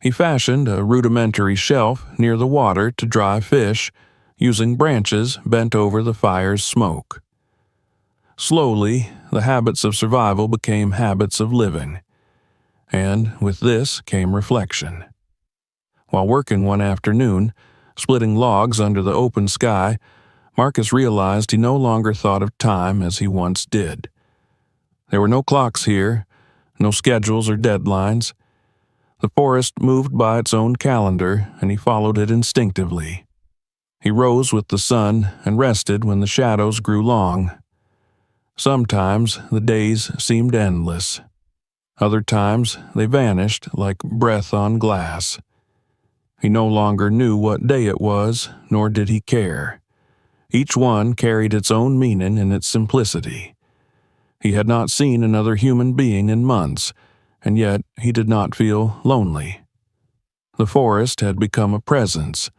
He fashioned a rudimentary shelf near the water to dry fish, using branches bent over the fire's smoke. Slowly, the habits of survival became habits of living, and with this came reflection. While working one afternoon, splitting logs under the open sky, Marcus realized he no longer thought of time as he once did. There were no clocks here, no schedules or deadlines. The forest moved by its own calendar, and he followed it instinctively. He rose with the sun and rested when the shadows grew long. Sometimes the days seemed endless. Other times they vanished like breath on glass. He no longer knew what day it was, nor did he care. Each one carried its own meaning in its simplicity. He had not seen another human being in months, and yet he did not feel lonely. The forest had become a presence,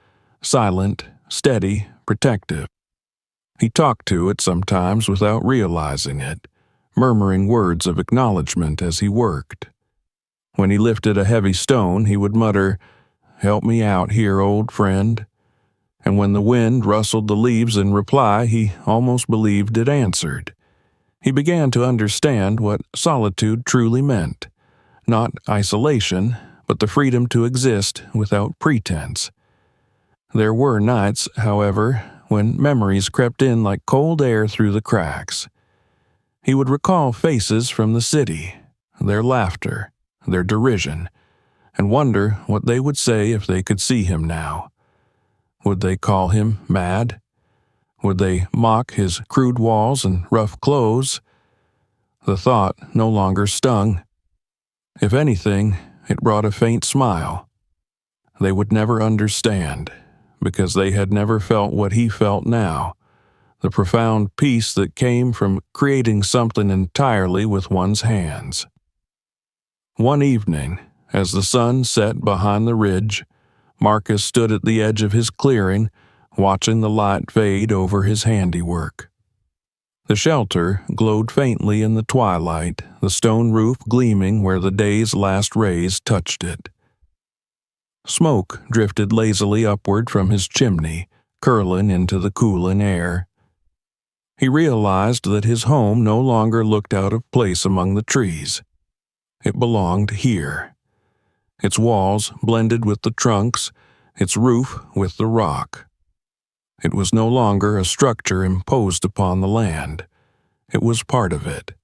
silent, steady, protective. He talked to it sometimes without realizing it, murmuring words of acknowledgement as he worked. When he lifted a heavy stone, he would mutter, "Help me out here, old friend." And when the wind rustled the leaves in reply, he almost believed it answered. He began to understand what solitude truly meant. Not isolation, but the freedom to exist without pretense. There were nights, however, when memories crept in like cold air through the cracks. He would recall faces from the city, their laughter, their derision, and wonder what they would say if they could see him now. Would they call him mad? Would they mock his crude walls and rough clothes? The thought no longer stung. If anything, it brought a faint smile. They would never understand, because they had never felt what he felt now, the profound peace that came from creating something entirely with one's hands. One evening, as the sun set behind the ridge, Marcus stood at the edge of his clearing, watching the light fade over his handiwork. The shelter glowed faintly in the twilight, the stone roof gleaming where the day's last rays touched it. Smoke drifted lazily upward from his chimney, curling into the cooling air. He realized that his home no longer looked out of place among the trees. It belonged here. Its walls blended with the trunks, its roof with the rock. It was no longer a structure imposed upon the land. It was part of it.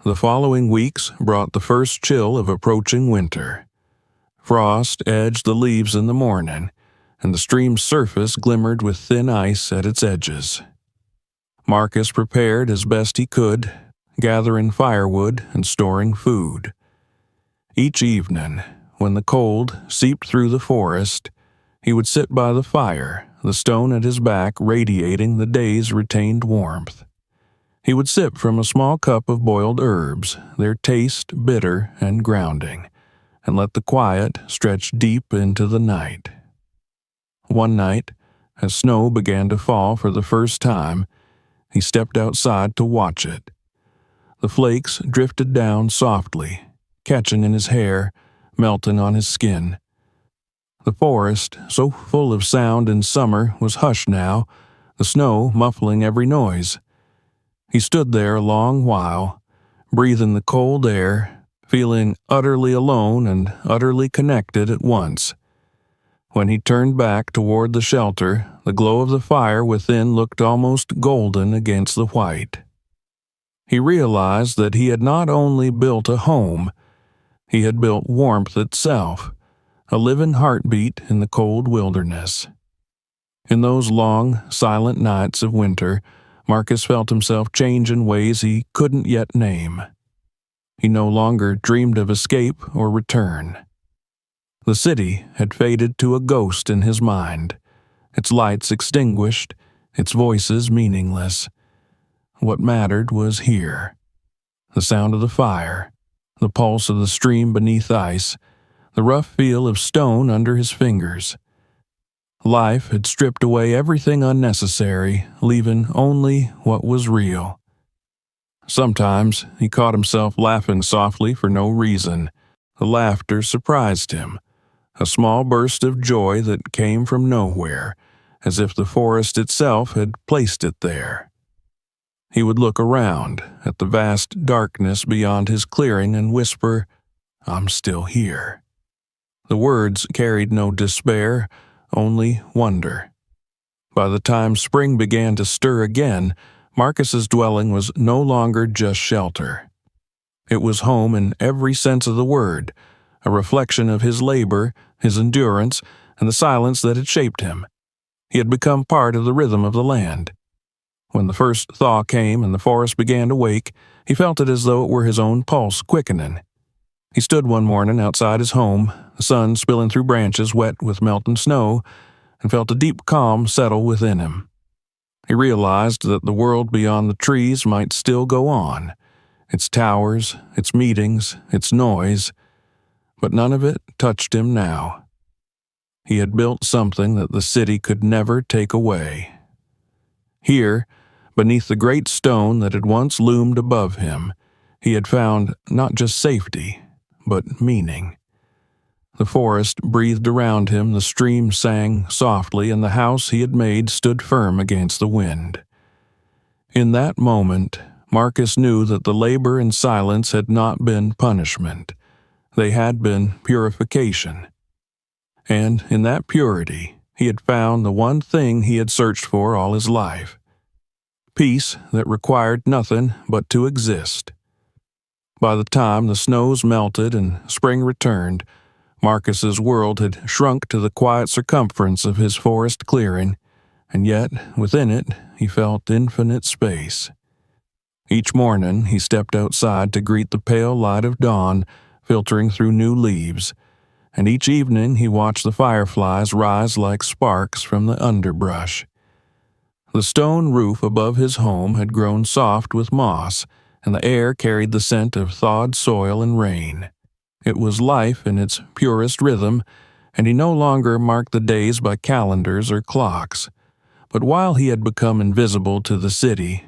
The following weeks brought the first chill of approaching winter. Frost edged the leaves in the morning, and the stream's surface glimmered with thin ice at its edges. Marcus prepared as best he could, gathering firewood and storing food. Each evening, when the cold seeped through the forest, he would sit by the fire, the stone at his back radiating the day's retained warmth. He would sip from a small cup of boiled herbs, their taste bitter and grounding, and let the quiet stretch deep into the night. One night, as snow began to fall for the first time, he stepped outside to watch it. The flakes drifted down softly, catching in his hair, melting on his skin. The forest, so full of sound in summer, was hushed now, the snow muffling every noise. He stood there a long while, breathing the cold air, feeling utterly alone and utterly connected at once. When he turned back toward the shelter, the glow of the fire within looked almost golden against the white. He realized that he had not only built a home, he had built warmth itself, a living heartbeat in the cold wilderness. In those long, silent nights of winter, Marcus felt himself change in ways he couldn't yet name. He no longer dreamed of escape or return. The city had faded to a ghost in his mind, its lights extinguished, its voices meaningless. What mattered was here. The sound of the fire, the pulse of the stream beneath ice, the rough feel of stone under his fingers. Life had stripped away everything unnecessary, leaving only what was real. Sometimes he caught himself laughing softly for no reason. The laughter surprised him, a small burst of joy that came from nowhere, as if the forest itself had placed it there. He would look around at the vast darkness beyond his clearing and whisper, "I'm still here." The words carried no despair, only wonder. By the time spring began to stir again, Marcus's dwelling was no longer just shelter. It was home in every sense of the word, a reflection of his labor, his endurance, and the silence that had shaped him. He had become part of the rhythm of the land. When the first thaw came and the forest began to wake, he felt it as though it were his own pulse quickening. He stood one morning outside his home, the sun spilling through branches wet with melting snow, and felt a deep calm settle within him. He realized that the world beyond the trees might still go on, its towers, its meetings, its noise, but none of it touched him now. He had built something that the city could never take away. Here, beneath the great stone that had once loomed above him, he had found not just safety, but meaning. The forest breathed around him, the stream sang softly, and the house he had made stood firm against the wind. In that moment, Marcus knew that the labor and silence had not been punishment. They had been purification. And in that purity, he had found the one thing he had searched for all his life: peace that required nothing but to exist. By the time the snows melted and spring returned, Marcus's world had shrunk to the quiet circumference of his forest clearing, and yet within it he felt infinite space. Each morning he stepped outside to greet the pale light of dawn filtering through new leaves, and each evening he watched the fireflies rise like sparks from the underbrush. The stone roof above his home had grown soft with moss, and the air carried the scent of thawed soil and rain. It was life in its purest rhythm, and he no longer marked the days by calendars or clocks. But while he had become invisible to the city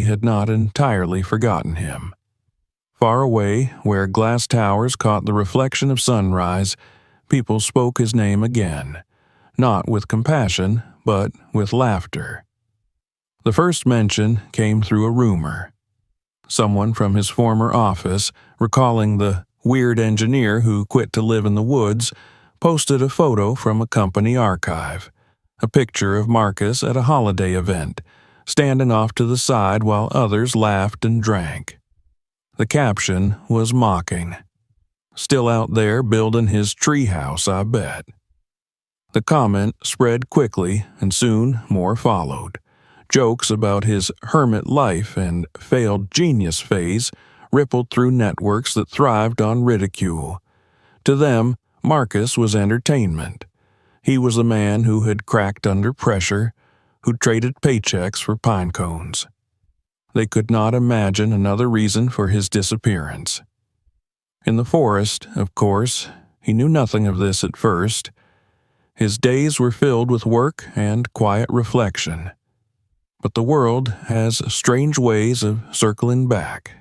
had not entirely forgotten him. Far away, where glass towers caught the reflection of sunrise, people spoke his name again, not with compassion, but with laughter. The first mention came through a rumor. Someone from his former office, recalling the weird engineer who quit to live in the woods, posted a photo from a company archive, a picture of Marcus at a holiday event, standing off to the side while others laughed and drank. The caption was mocking. "Still out there building his treehouse, I bet." The comment spread quickly, and soon more followed. Jokes about his hermit life and failed genius phase rippled through networks that thrived on ridicule. To them, Marcus was entertainment. He was the man who had cracked under pressure, who traded paychecks for pine cones. They could not imagine another reason for his disappearance. In the forest, of course, he knew nothing of this at first. His days were filled with work and quiet reflection. But the world has strange ways of circling back.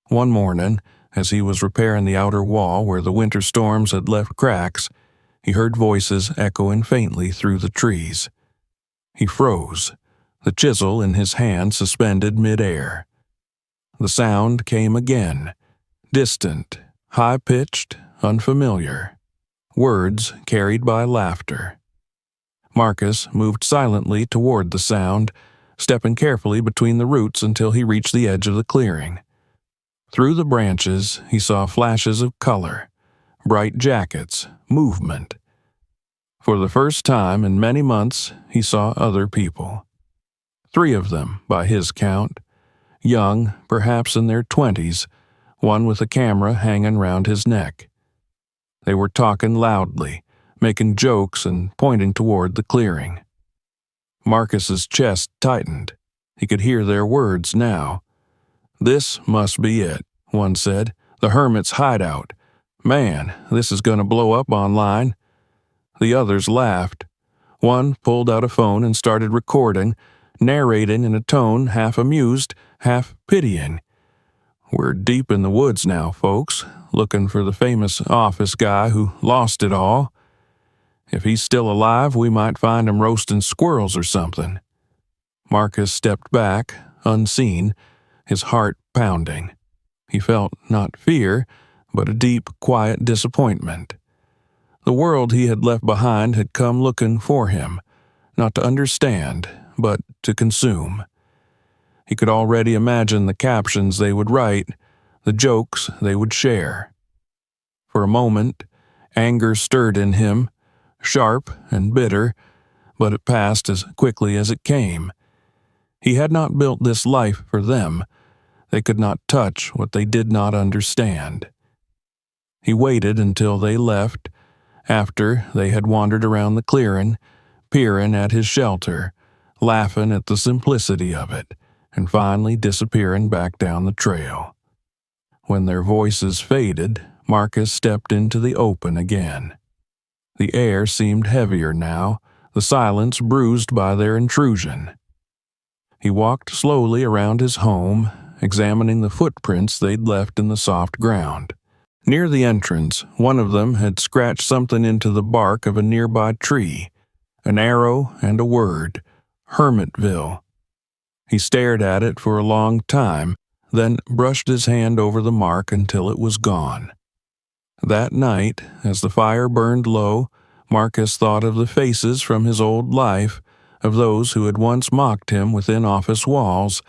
One morning, as he was repairing the outer wall where the winter storms had left cracks, he heard voices echoing faintly through the trees. He froze, the chisel in his hand suspended mid-air. The sound came again, distant, high-pitched, unfamiliar. Words carried by laughter. Marcus moved silently toward the sound, stepping carefully between the roots until he reached the edge of the clearing. Through the branches, he saw flashes of color, bright jackets, movement. For the first time in many months, he saw other people. 3 of them, by his count. Young, perhaps in their 20s, one with a camera hanging round his neck. They were talking loudly, making jokes and pointing toward the clearing. Marcus's chest tightened. He could hear their words now. "This must be it," one said. "The hermit's hideout. Man, this is going to blow up online." The others laughed. One pulled out a phone and started recording, narrating in a tone half amused, half pitying. "We're deep in the woods now, folks. looking for the famous office guy who lost it all. If he's still alive, we might find him roasting squirrels or something." Marcus stepped back, unseen, his heart pounding. He felt not fear, but a deep, quiet disappointment. The world he had left behind had come looking for him, not to understand, but to consume. He could already imagine the captions they would write, the jokes they would share. For a moment, anger stirred in him, sharp and bitter, but it passed as quickly as it came. He had not built this life for them. They could not touch what they did not understand. He waited until they left, after they had wandered around the clearing, peering at his shelter, laughing at the simplicity of it, and finally disappearing back down the trail. When their voices faded, Marcus stepped into the open again. The air seemed heavier now, the silence bruised by their intrusion. He walked slowly around his home, examining the footprints they'd left in the soft ground. Near the entrance, one of them had scratched something into the bark of a nearby tree, an arrow and a word, Hermitville. He stared at it for a long time, then brushed his hand over the mark until it was gone. That night, as the fire burned low, Marcus thought of the faces from his old life, of those who had once mocked him within office walls,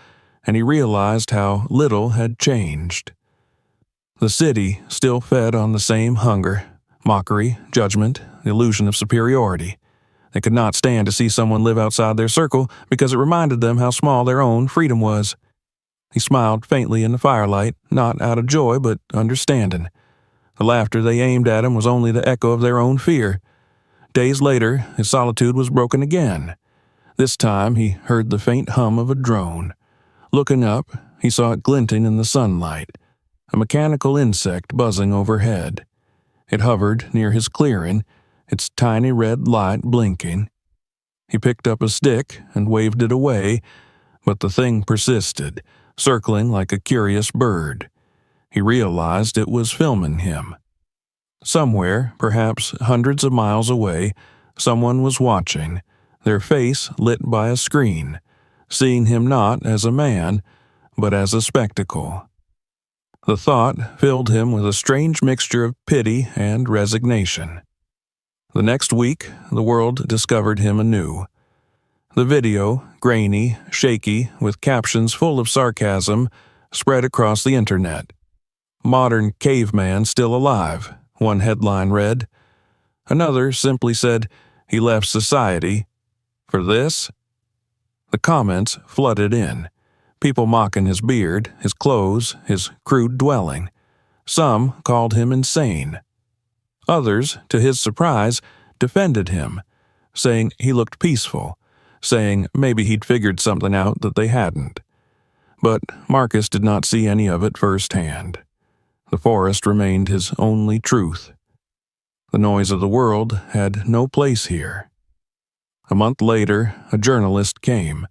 and he realized how little had changed. The city still fed on the same hunger, mockery, judgment, the illusion of superiority. They could not stand to see someone live outside their circle because it reminded them how small their own freedom was. He smiled faintly in the firelight, not out of joy but understanding. The laughter they aimed at him was only the echo of their own fear. Days later, his solitude was broken again. This time he heard the faint hum of a drone. Looking up, he saw it glinting in the sunlight, a mechanical insect buzzing overhead. It hovered near his clearing, its tiny red light blinking. He picked up a stick and waved it away, but the thing persisted, circling like a curious bird. He realized it was filming him. Somewhere, perhaps hundreds of miles away, someone was watching, their face lit by a screen, seeing him not as a man, but as a spectacle. The thought filled him with a strange mixture of pity and resignation. The next week, the world discovered him anew. The video, grainy, shaky, with captions full of sarcasm, spread across the internet. "Modern caveman still alive," one headline read. Another simply said, "He left society for this?" The comments flooded in, people mocking his beard, his clothes, his crude dwelling. Some called him insane. Others, to his surprise, defended him, saying he looked peaceful, saying maybe he'd figured something out that they hadn't. But Marcus did not see any of it firsthand. The forest remained his only truth. The noise of the world had no place here. A month later, a journalist came.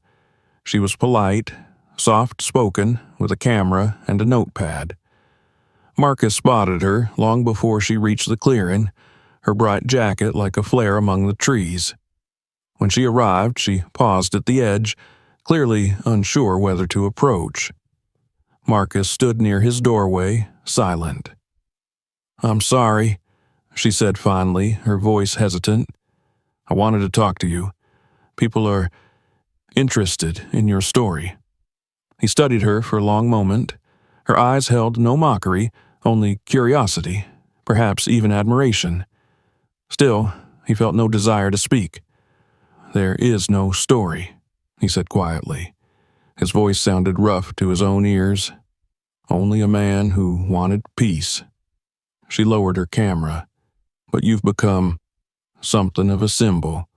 She was polite, soft-spoken, with a camera and a notepad. Marcus spotted her long before she reached the clearing, her bright jacket like a flare among the trees. When she arrived, she paused at the edge, clearly unsure whether to approach. Marcus stood near his doorway, silent. "I'm sorry," she said finally, her voice hesitant. "I wanted to talk to you. People are interested in your story." He studied her for a long moment. Her eyes held no mockery, only curiosity, perhaps even admiration. Still, he felt no desire to speak. "There is no story," he said quietly. His voice sounded rough to his own ears. "Only a man who wanted peace." She lowered her camera. "But you've become something of a symbol.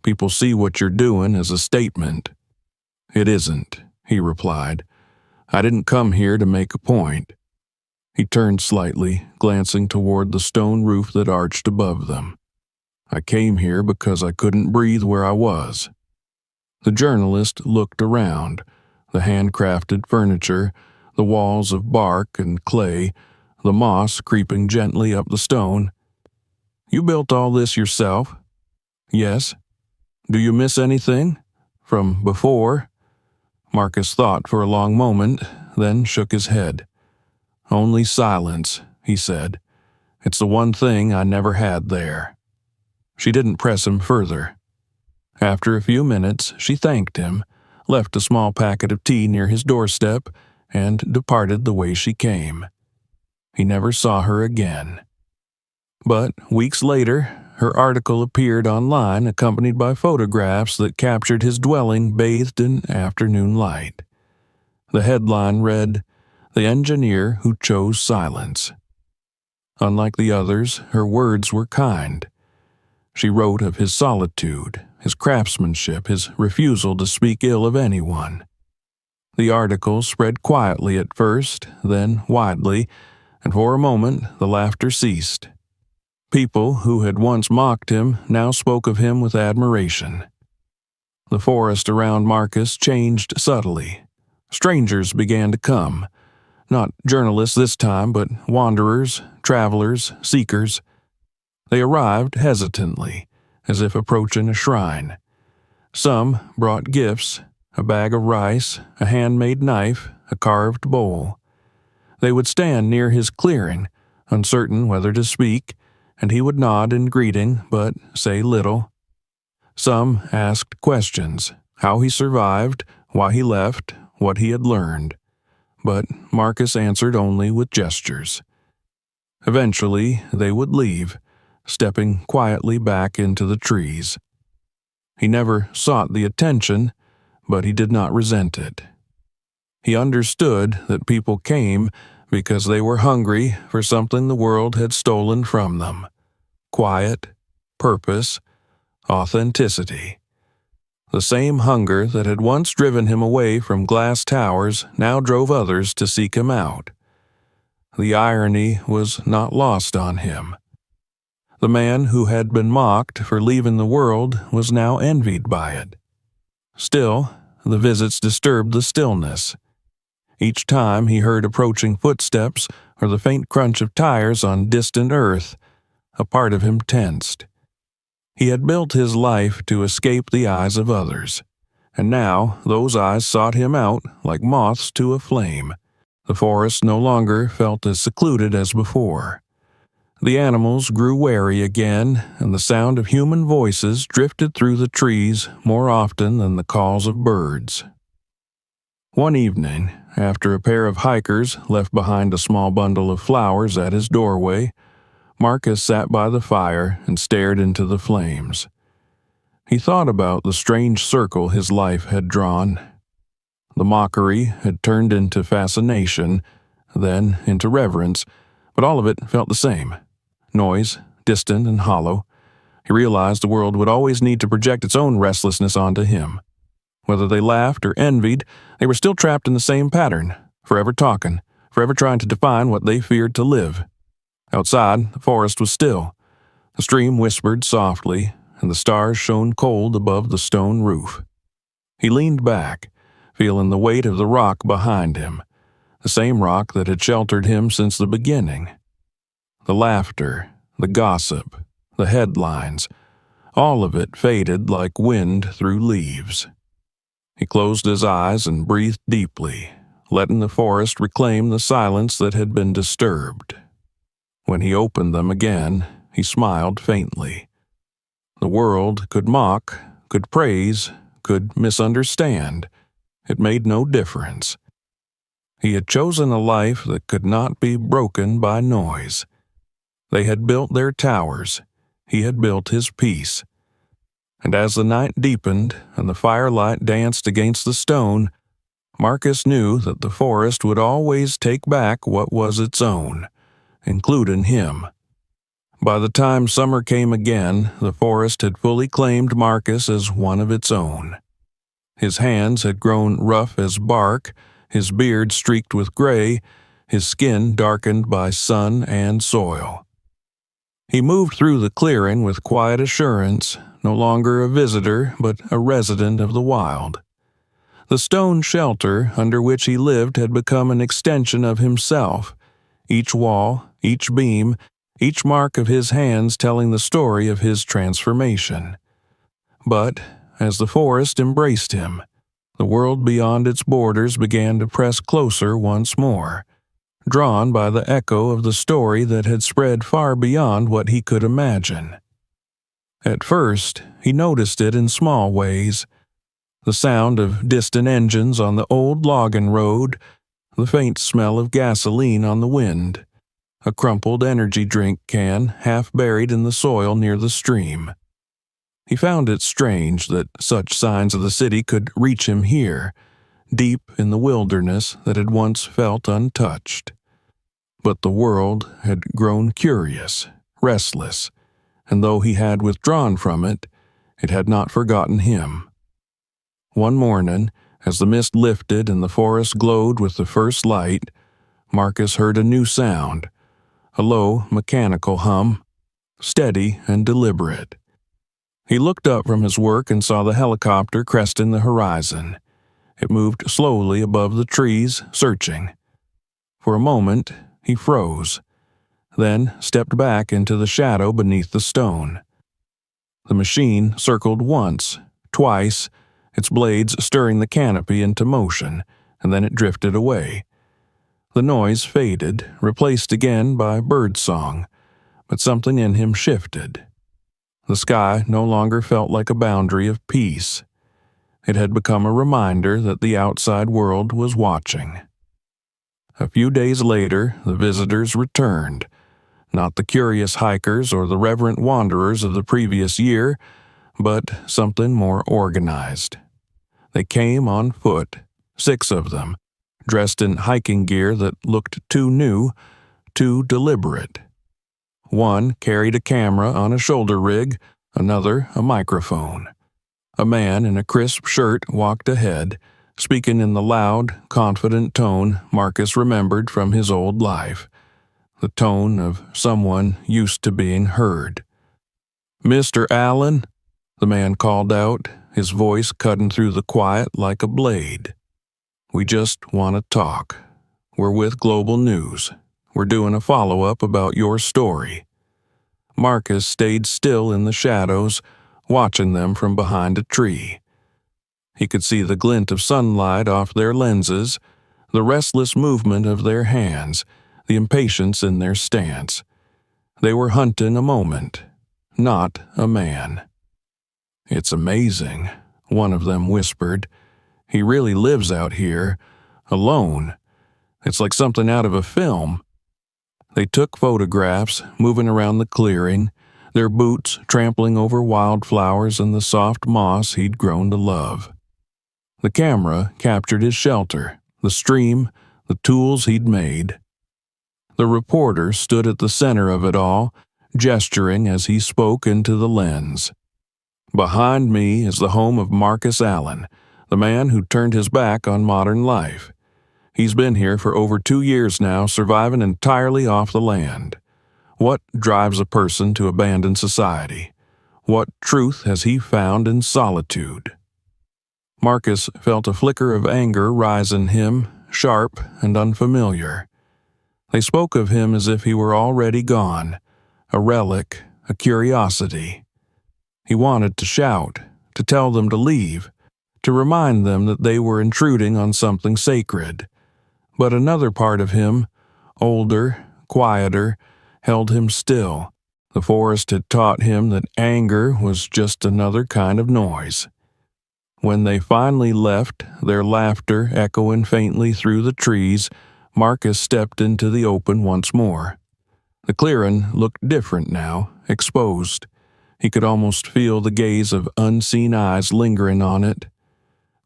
People see what you're doing as a statement." "It isn't," he replied. "I didn't come here to make a point." He turned slightly, glancing toward the stone roof that arched above them. "I came here because I couldn't breathe where I was." The journalist looked around, the handcrafted furniture, the walls of bark and clay, the moss creeping gently up the stone. "You built all this yourself?" "Yes." "Do you miss anything? From before?" Marcus thought for a long moment, then shook his head. "Only silence," he said. "It's the one thing I never had there." She didn't press him further. After a few minutes, she thanked him, left a small packet of tea near his doorstep, and departed the way she came. He never saw her again. But weeks later, her article appeared online accompanied by photographs that captured his dwelling bathed in afternoon light. The headline read, "The Engineer Who Chose Silence." Unlike the others, her words were kind. She wrote of his solitude, his craftsmanship, his refusal to speak ill of anyone. The article spread quietly at first, then widely, and for a moment the laughter ceased. People who had once mocked him now spoke of him with admiration. The forest around Marcus changed subtly. Strangers began to come. Not journalists this time, but wanderers, travelers, seekers. They arrived hesitantly, as if approaching a shrine. Some brought gifts, a bag of rice, a handmade knife, a carved bowl. They would stand near his clearing, uncertain whether to speak, and he would nod in greeting but say little. Some asked questions, how he survived, why he left, what he had learned. But Marcus answered only with gestures. Eventually, they would leave, stepping quietly back into the trees. He never sought the attention, but he did not resent it. He understood that people came because they were hungry for something the world had stolen from them. Quiet, purpose, authenticity. The same hunger that had once driven him away from glass towers now drove others to seek him out. The irony was not lost on him. The man who had been mocked for leaving the world was now envied by it. Still, the visits disturbed the stillness. Each time he heard approaching footsteps or the faint crunch of tires on distant earth, a part of him tensed. He had built his life to escape the eyes of others, and now those eyes sought him out like moths to a flame. The forest no longer felt as secluded as before. The animals grew wary again, and the sound of human voices drifted through the trees more often than the calls of birds. One evening, after a pair of hikers left behind a small bundle of flowers at his doorway, Marcus sat by the fire and stared into the flames. He thought about the strange circle his life had drawn. The mockery had turned into fascination, then into reverence, but all of it felt the same. Noise, distant and hollow. He realized the world would always need to project its own restlessness onto him. Whether they laughed or envied, they were still trapped in the same pattern, forever talking, forever trying to define what they feared to live. Outside, the forest was still. The stream whispered softly, and the stars shone cold above the stone roof. He leaned back, feeling the weight of the rock behind him, the same rock that had sheltered him since the beginning. The laughter, the gossip, the headlines, all of it faded like wind through leaves. He closed his eyes and breathed deeply, letting the forest reclaim the silence that had been disturbed. When he opened them again, he smiled faintly. The world could mock, could praise, could misunderstand. It made no difference. He had chosen a life that could not be broken by noise. They had built their towers. He had built his peace. And as the night deepened and the firelight danced against the stone, Marcus knew that the forest would always take back what was its own, including him. By the time summer came again, the forest had fully claimed Marcus as one of its own. His hands had grown rough as bark, his beard streaked with gray, his skin darkened by sun and soil. He moved through the clearing with quiet assurance, no longer a visitor but a resident of the wild. The stone shelter under which he lived had become an extension of himself, each wall, each beam, each mark of his hands telling the story of his transformation. But as the forest embraced him, the world beyond its borders began to press closer once more, drawn by the echo of the story that had spread far beyond what he could imagine. At first, he noticed it in small ways. The sound of distant engines on the old logging road, the faint smell of gasoline on the wind, a crumpled energy drink can half buried in the soil near the stream. He found it strange that such signs of the city could reach him here, deep in the wilderness that had once felt untouched. But the world had grown curious, restless, and though he had withdrawn from it, it had not forgotten him. One morning, as the mist lifted and the forest glowed with the first light, Marcus heard a new sound, a low, mechanical hum, steady and deliberate. He looked up from his work and saw the helicopter cresting the horizon. It moved slowly above the trees, searching. For a moment, he froze, then stepped back into the shadow beneath the stone. The machine circled once, twice, its blades stirring the canopy into motion, and then it drifted away. The noise faded, replaced again by birdsong, but something in him shifted. The sky no longer felt like a boundary of peace. It had become a reminder that the outside world was watching. A few days later, the visitors returned. Not the curious hikers or the reverent wanderers of the previous year, but something more organized. They came on foot, 6 of them, dressed in hiking gear that looked too new, too deliberate. One carried a camera on a shoulder rig, another a microphone. A man in a crisp shirt walked ahead, speaking in the loud, confident tone Marcus remembered from his old life, the tone of someone used to being heard. "Mr. Allen," the man called out, his voice cutting through the quiet like a blade. "We just want to talk. We're with Global News. We're doing a follow-up about your story." Marcus stayed still in the shadows, watching them from behind a tree. He could see the glint of sunlight off their lenses, the restless movement of their hands, the impatience in their stance. They were hunting a moment, not a man. "It's amazing," one of them whispered. "He really lives out here, alone. It's like something out of a film." They took photographs, moving around the clearing, their boots trampling over wildflowers and the soft moss he'd grown to love. The camera captured his shelter, the stream, the tools he'd made. The reporter stood at the center of it all, gesturing as he spoke into the lens. "Behind me is the home of Marcus Allen, the man who turned his back on modern life. He's been here for over 2 years now, surviving entirely off the land. What drives a person to abandon society? What truth has he found in solitude?" Marcus felt a flicker of anger rise in him, sharp and unfamiliar. They spoke of him as if he were already gone, a relic, a curiosity. He wanted to shout, to tell them to leave, to remind them that they were intruding on something sacred. But another part of him, older, quieter, held him still. The forest had taught him that anger was just another kind of noise. When they finally left, their laughter echoing faintly through the trees, Marcus stepped into the open once more. The clearing looked different now, exposed. He could almost feel the gaze of unseen eyes lingering on it.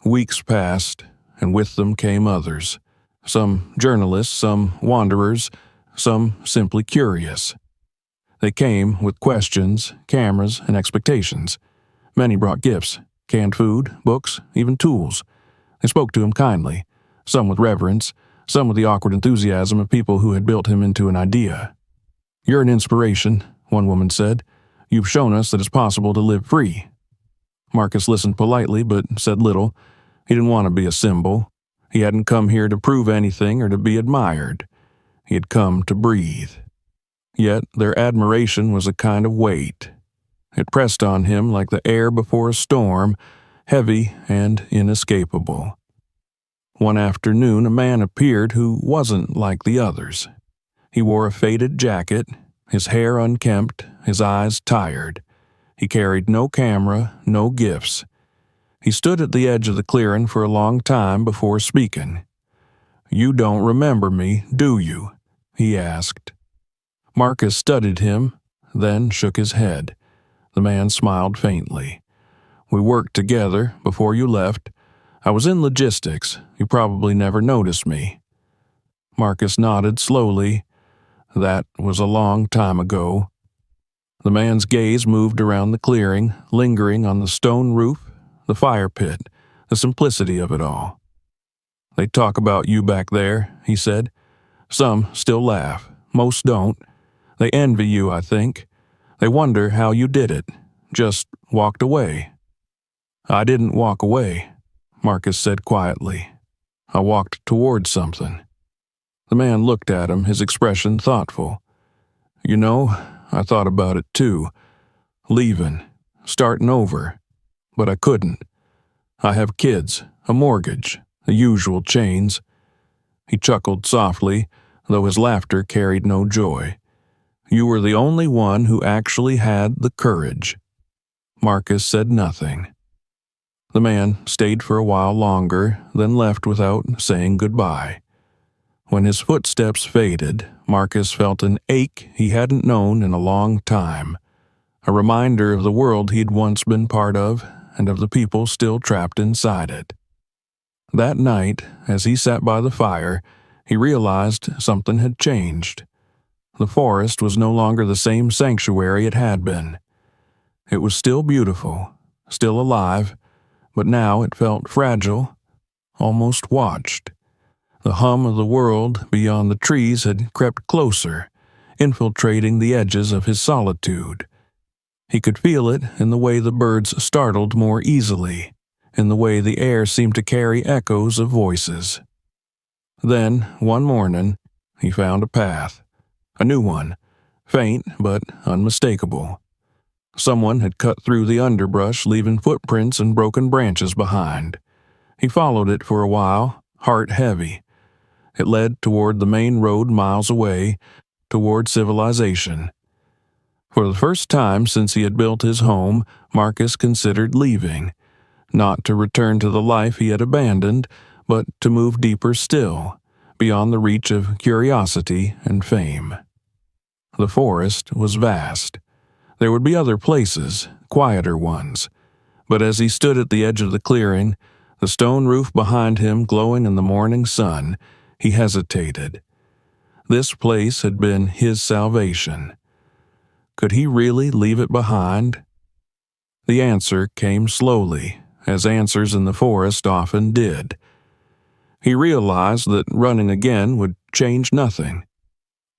Weeks passed, and with them came others. Some journalists, some wanderers, some simply curious. They came with questions, cameras, and expectations. Many brought gifts, canned food, books, even tools. They spoke to him kindly, some with reverence, some with the awkward enthusiasm of people who had built him into an idea. "You're an inspiration," one woman said. "You've shown us that it's possible to live free." Marcus listened politely but said little. He didn't want to be a symbol. He hadn't come here to prove anything or to be admired. he had come to breathe. Yet their admiration was a kind of weight. It pressed on him like the air before a storm, heavy and inescapable. One afternoon, a man appeared who wasn't like the others. He wore a faded jacket, his hair unkempt, his eyes tired. He carried no camera, no gifts. He stood at the edge of the clearing for a long time before speaking. "You don't remember me, do you?" he asked. Marcus studied him, then shook his head. The man smiled faintly. "We worked together before you left. I was in logistics. You probably never noticed me." Marcus nodded slowly. "That was a long time ago." The man's gaze moved around the clearing, lingering on the stone roof, the fire pit, the simplicity of it all. "They talk about you back there," he said. "Some still laugh. Most don't. They envy you, I think. They wonder how you did it. Just walked away." "I didn't walk away," Marcus said quietly. "I walked towards something." The man looked at him, his expression thoughtful. "You know, I thought about it too. Leaving, starting over. But I couldn't. I have kids, a mortgage, the usual chains." He chuckled softly, though his laughter carried no joy. "You were the only one who actually had the courage." Marcus said nothing. The man stayed for a while longer, then left without saying goodbye. When his footsteps faded, Marcus felt an ache he hadn't known in a long time, a reminder of the world he'd once been part of and of the people still trapped inside it. That night, as he sat by the fire, he realized something had changed. The forest was no longer the same sanctuary it had been. It was still beautiful, still alive, but now it felt fragile, almost watched. The hum of the world beyond the trees had crept closer, infiltrating the edges of his solitude. He could feel it in the way the birds startled more easily, in the way the air seemed to carry echoes of voices. Then, one morning, he found a path. A new one, faint but unmistakable. Someone had cut through the underbrush, leaving footprints and broken branches behind. He followed it for a while, heart heavy. It led toward the main road miles away, toward civilization. For the first time since he had built his home, Marcus considered leaving, not to return to the life he had abandoned, but to move deeper still, beyond the reach of curiosity and fame. The forest was vast. There would be other places, quieter ones, but as he stood at the edge of the clearing, the stone roof behind him glowing in the morning sun, he hesitated. This place had been his salvation. Could he really leave it behind? The answer came slowly, as answers in the forest often did. He realized that running again would change nothing.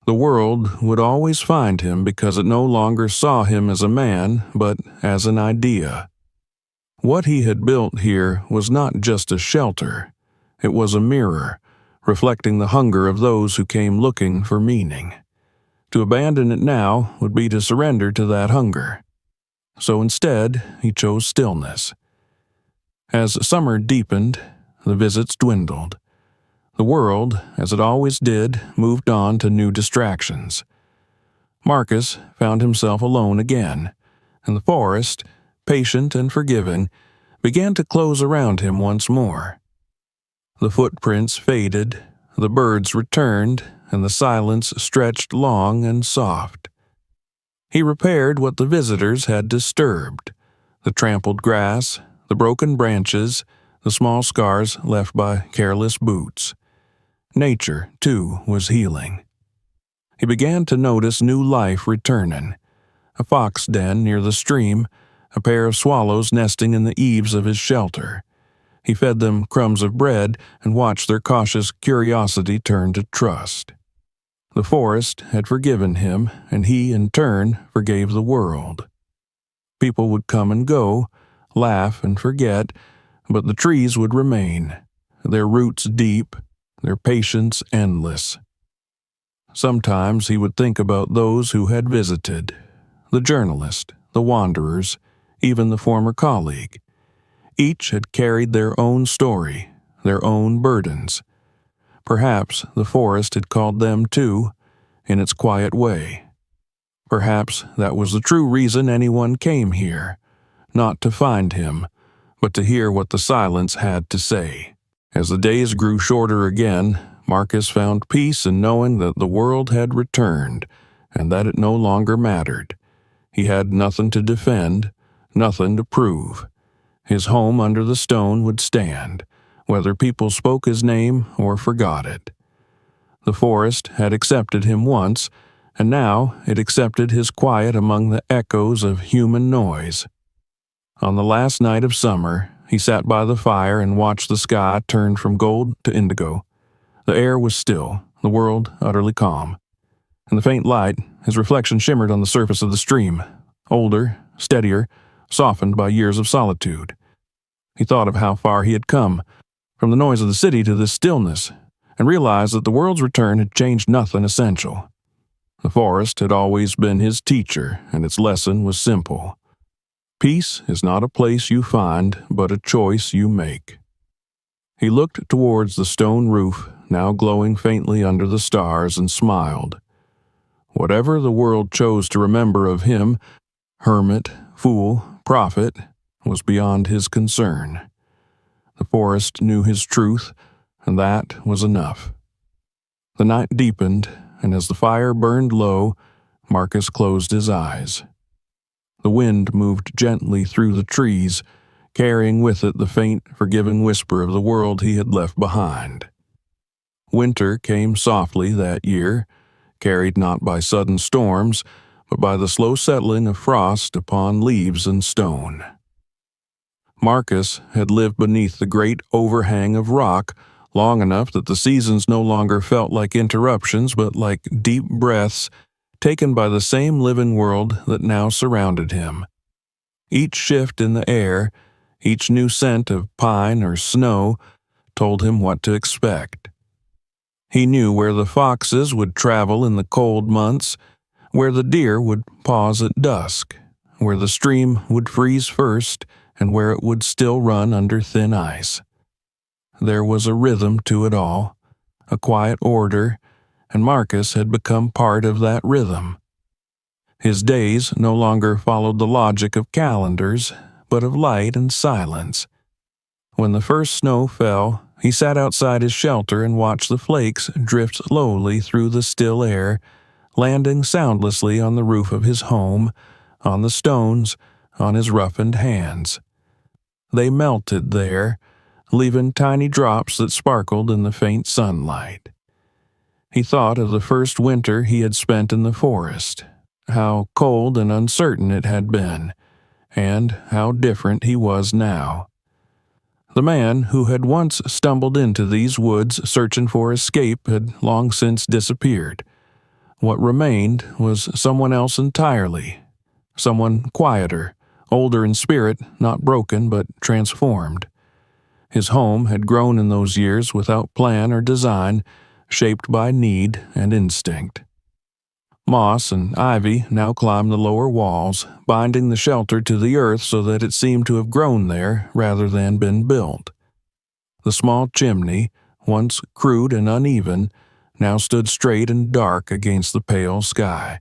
The world would always find him because it no longer saw him as a man, but as an idea. What he had built here was not just a shelter. It was a mirror, reflecting the hunger of those who came looking for meaning. To abandon it now would be to surrender to that hunger. So instead, he chose stillness. As summer deepened, the visits dwindled. The world, as it always did, moved on to new distractions. Marcus found himself alone again, and the forest, patient and forgiving, began to close around him once more. The footprints faded, the birds returned, and the silence stretched long and soft. He repaired what the visitors had disturbed: the trampled grass, the broken branches, the small scars left by careless boots. Nature, too, was healing. He began to notice new life returning. A fox den near the stream, a pair of swallows nesting in the eaves of his shelter. He fed them crumbs of bread and watched their cautious curiosity turn to trust. The forest had forgiven him, and he, in turn, forgave the world. People would come and go, laugh and forget, but the trees would remain, their roots deep, their patience endless. Sometimes he would think about those who had visited, the journalist, the wanderers, even the former colleague. Each had carried their own story, their own burdens. Perhaps the forest had called them too, in its quiet way. Perhaps that was the true reason anyone came here, not to find him, but to hear what the silence had to say. As the days grew shorter again, Marcus found peace in knowing that the world had returned, and that it no longer mattered. He had nothing to defend, nothing to prove. His home under the stone would stand, whether people spoke his name or forgot it. The forest had accepted him once, and now it accepted his quiet among the echoes of human noise. On the last night of summer, he sat by the fire and watched the sky turn from gold to indigo. The air was still, the world utterly calm. In the faint light, his reflection shimmered on the surface of the stream, older, steadier, softened by years of solitude. He thought of how far he had come, from the noise of the city to this stillness, and realized that the world's return had changed nothing essential. The forest had always been his teacher, and its lesson was simple. Peace is not a place you find, but a choice you make. He looked towards the stone roof, now glowing faintly under the stars, and smiled. Whatever the world chose to remember of him, hermit, fool, prophet, was beyond his concern. The forest knew his truth, and that was enough. The night deepened, and as the fire burned low, Marcus closed his eyes. The wind moved gently through the trees, carrying with it the faint, forgiving whisper of the world he had left behind. Winter came softly that year, carried not by sudden storms, but by the slow settling of frost upon leaves and stone. Marcus had lived beneath the great overhang of rock long enough that the seasons no longer felt like interruptions but like deep breaths taken by the same living world that now surrounded him. Each shift in the air, each new scent of pine or snow, told him what to expect. He knew where the foxes would travel in the cold months, where the deer would pause at dusk, where the stream would freeze first, and where it would still run under thin ice. There was a rhythm to it all, a quiet order, and Marcus had become part of that rhythm. His days no longer followed the logic of calendars, but of light and silence. When the first snow fell, he sat outside his shelter and watched the flakes drift slowly through the still air, landing soundlessly on the roof of his home, on the stones, on his roughened hands. They melted there, leaving tiny drops that sparkled in the faint sunlight. He thought of the first winter he had spent in the forest, how cold and uncertain it had been, and how different he was now. The man who had once stumbled into these woods searching for escape had long since disappeared. What remained was someone else entirely, someone quieter, older in spirit, not broken but transformed. His home had grown in those years without plan or design, shaped by need and instinct. Moss and ivy now climbed the lower walls, binding the shelter to the earth so that it seemed to have grown there rather than been built. The small chimney, once crude and uneven, now stood straight and dark against the pale sky.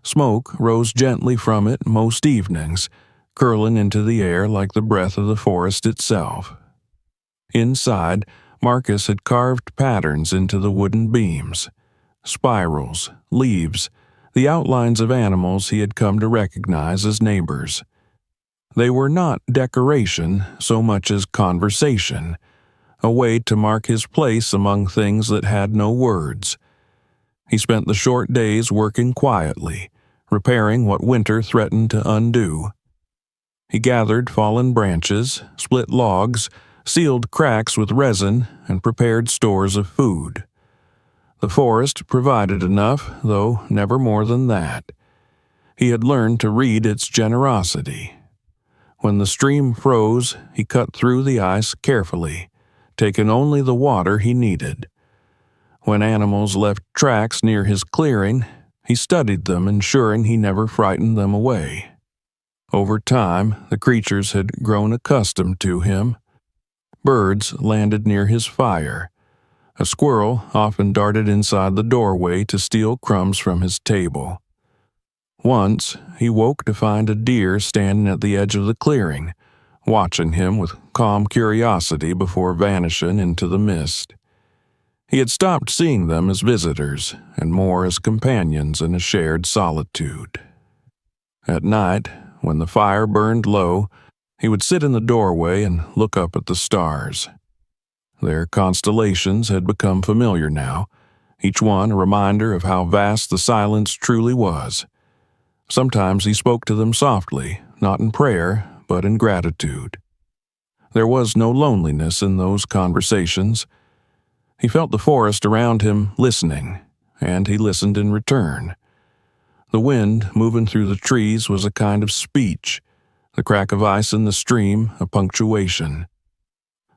Smoke rose gently from it most evenings, curling into the air like the breath of the forest itself. Inside, Marcus had carved patterns into the wooden beams. Spirals, leaves, the outlines of animals he had come to recognize as neighbors. They were not decoration so much as conversation, a way to mark his place among things that had no words. He spent the short days working quietly, repairing what winter threatened to undo. He gathered fallen branches, split logs, sealed cracks with resin, and prepared stores of food. The forest provided enough, though never more than that. He had learned to read its generosity. When the stream froze, he cut through the ice carefully, taking only the water he needed. When animals left tracks near his clearing, he studied them, ensuring he never frightened them away. Over time, the creatures had grown accustomed to him. Birds landed near his fire. A squirrel often darted inside the doorway to steal crumbs from his table. Once, he woke to find a deer standing at the edge of the clearing, watching him with calm curiosity before vanishing into the mist. He had stopped seeing them as visitors and more as companions in a shared solitude. At night, when the fire burned low, he would sit in the doorway and look up at the stars. Their constellations had become familiar now, each one a reminder of how vast the silence truly was. Sometimes he spoke to them softly, not in prayer, but in gratitude. There was no loneliness in those conversations. He felt the forest around him listening, and he listened in return. The wind moving through the trees was a kind of speech, the crack of ice in the stream a punctuation.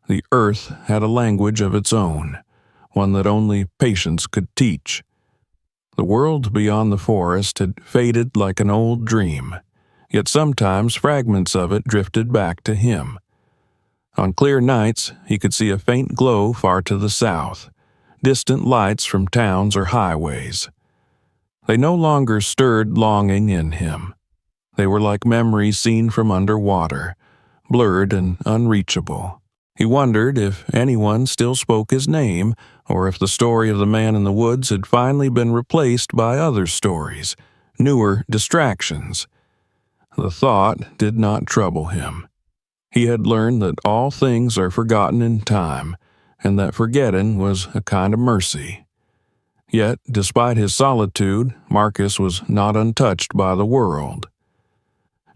The earth had a language of its own, one that only patience could teach. The world beyond the forest had faded like an old dream, yet sometimes fragments of it drifted back to him. On clear nights, he could see a faint glow far to the south, distant lights from towns or highways. They no longer stirred longing in him. They were like memories seen from underwater, blurred and unreachable. He wondered if anyone still spoke his name, or if the story of the man in the woods had finally been replaced by other stories, newer distractions. The thought did not trouble him. He had learned that all things are forgotten in time, and that forgetting was a kind of mercy. Yet, despite his solitude, Marcus was not untouched by the world.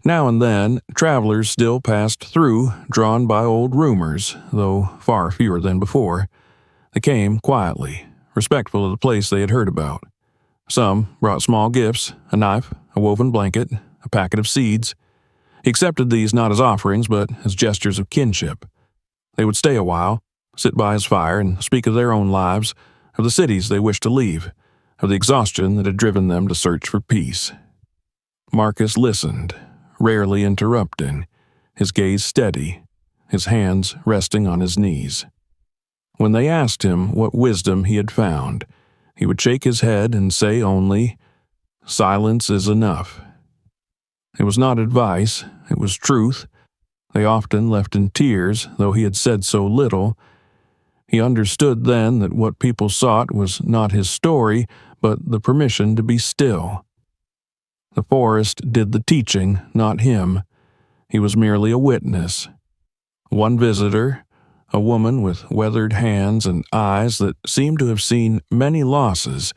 Now and then, travelers still passed through, drawn by old rumors, though far fewer than before. They came quietly, respectful of the place they had heard about. Some brought small gifts, a knife, a woven blanket, a packet of seeds. He accepted these not as offerings, but as gestures of kinship. They would stay a while, sit by his fire, and speak of their own lives, of the cities they wished to leave, of the exhaustion that had driven them to search for peace. Marcus listened, rarely interrupting, his gaze steady, his hands resting on his knees. When they asked him what wisdom he had found, he would shake his head and say only, "Silence is enough." It was not advice, it was truth. They often left in tears, though he had said so little. He understood then that what people sought was not his story, but the permission to be still. The forest did the teaching, not him. He was merely a witness. One visitor, a woman with weathered hands and eyes that seemed to have seen many losses,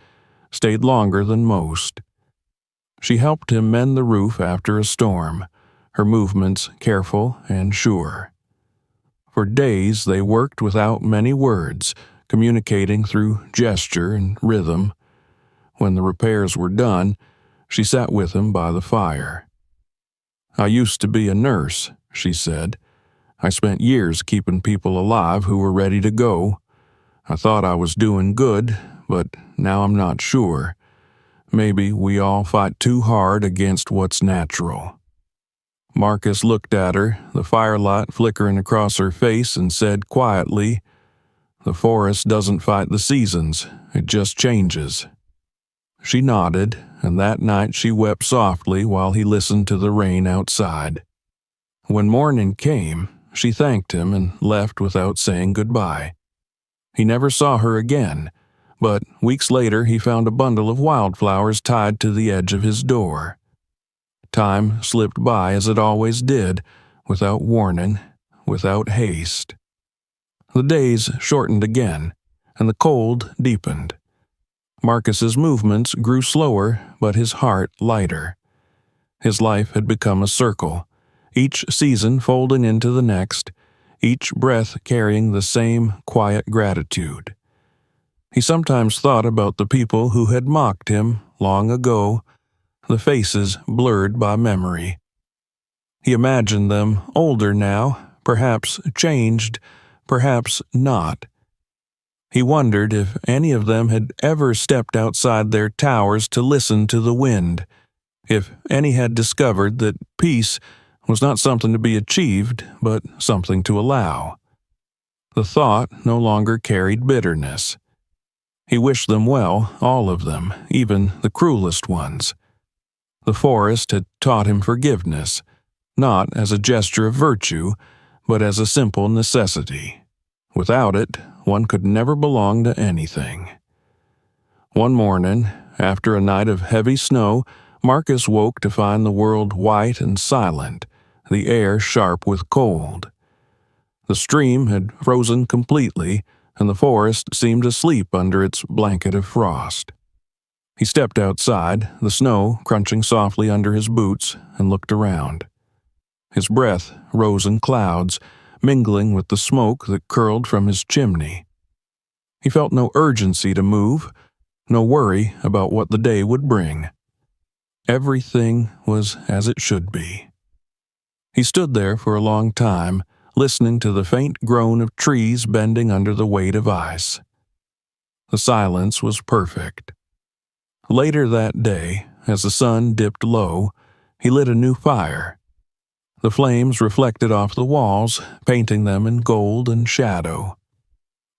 stayed longer than most. She helped him mend the roof after a storm, her movements careful and sure. For days they worked without many words, communicating through gesture and rhythm. When the repairs were done, she sat with him by the fire. "I used to be a nurse," she said. "I spent years keeping people alive who were ready to go. I thought I was doing good, but now I'm not sure. Maybe we all fight too hard against what's natural." Marcus looked at her, the firelight flickering across her face, and said quietly, "The forest doesn't fight the seasons, it just changes." She nodded, and that night she wept softly while he listened to the rain outside. When morning came, she thanked him and left without saying goodbye. He never saw her again, but weeks later he found a bundle of wildflowers tied to the edge of his door. Time slipped by as it always did, without warning, without haste. The days shortened again, and the cold deepened. Marcus's movements grew slower, but his heart lighter. His life had become a circle, each season folding into the next, each breath carrying the same quiet gratitude. He sometimes thought about the people who had mocked him long ago, the faces blurred by memory. He imagined them older now, perhaps changed, perhaps not. He wondered if any of them had ever stepped outside their towers to listen to the wind, if any had discovered that peace was not something to be achieved, but something to allow. The thought no longer carried bitterness. He wished them well, all of them, even the cruelest ones. The forest had taught him forgiveness, not as a gesture of virtue, but as a simple necessity. Without it, one could never belong to anything. One morning, after a night of heavy snow, Marcus woke to find the world white and silent, the air sharp with cold. The stream had frozen completely, and the forest seemed asleep under its blanket of frost. He stepped outside, the snow crunching softly under his boots, and looked around. His breath rose in clouds, mingling with the smoke that curled from his chimney. He felt no urgency to move, no worry about what the day would bring. Everything was as it should be. He stood there for a long time, listening to the faint groan of trees bending under the weight of ice. The silence was perfect. Later that day, as the sun dipped low, he lit a new fire. The flames reflected off the walls, painting them in gold and shadow.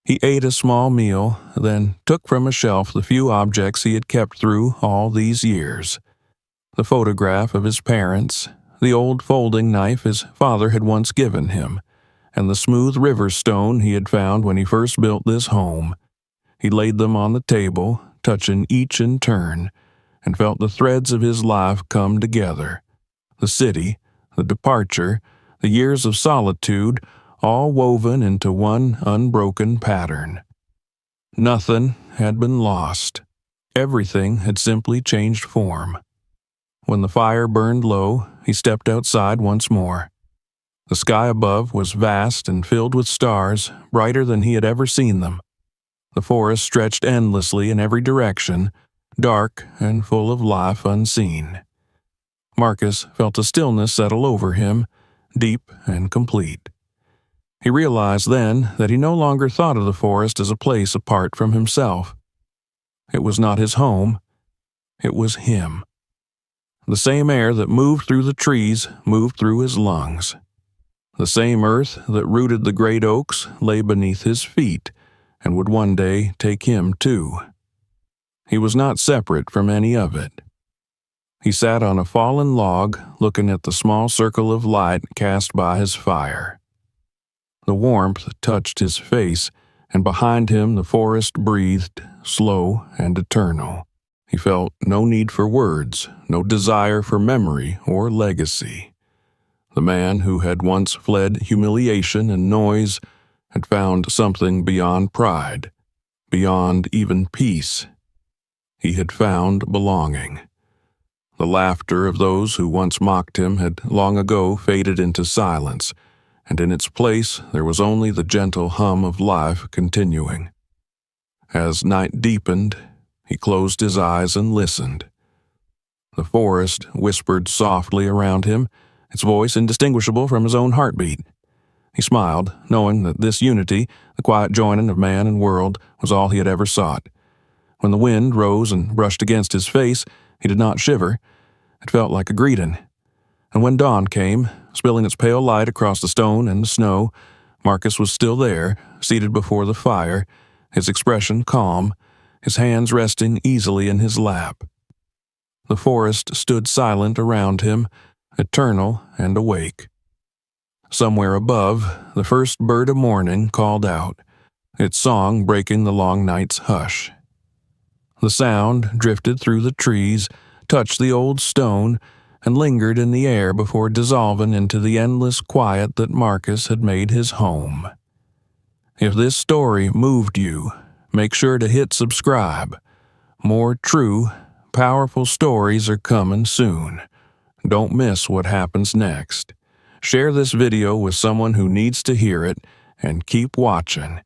He ate a small meal, then took from a shelf the few objects he had kept through all these years. The photograph of his parents, the old folding knife his father had once given him, and the smooth river stone he had found when he first built this home. He laid them on the table, touching each in turn, and felt the threads of his life come together. The city, the departure, the years of solitude, all woven into one unbroken pattern. Nothing had been lost. Everything had simply changed form. When the fire burned low, he stepped outside once more. The sky above was vast and filled with stars, brighter than he had ever seen them. The forest stretched endlessly in every direction, dark and full of life unseen. Marcus felt a stillness settle over him, deep and complete. He realized then that he no longer thought of the forest as a place apart from himself. It was not his home. It was him. The same air that moved through the trees moved through his lungs. The same earth that rooted the great oaks lay beneath his feet, and would one day take him too. He was not separate from any of it. He sat on a fallen log, looking at the small circle of light cast by his fire. The warmth touched his face, and behind him the forest breathed, slow and eternal. He felt no need for words, no desire for memory or legacy. The man who had once fled humiliation and noise had found something beyond pride, beyond even peace. He had found belonging. The laughter of those who once mocked him had long ago faded into silence, and in its place there was only the gentle hum of life continuing. As night deepened, he closed his eyes and listened. The forest whispered softly around him, its voice indistinguishable from his own heartbeat. He smiled, knowing that this unity, the quiet joining of man and world, was all he had ever sought. When the wind rose and brushed against his face, he did not shiver. It felt like a greeting. And when dawn came, spilling its pale light across the stone and the snow, Marcus was still there, seated before the fire, his expression calm, his hands resting easily in his lap. The forest stood silent around him, eternal and awake. Somewhere above, the first bird of morning called out, its song breaking the long night's hush. The sound drifted through the trees, touched the old stone, and lingered in the air before dissolving into the endless quiet that Marcus had made his home. If this story moved you, make sure to hit subscribe. More true, powerful stories are coming soon. Don't miss what happens next. Share this video with someone who needs to hear it, and keep watching.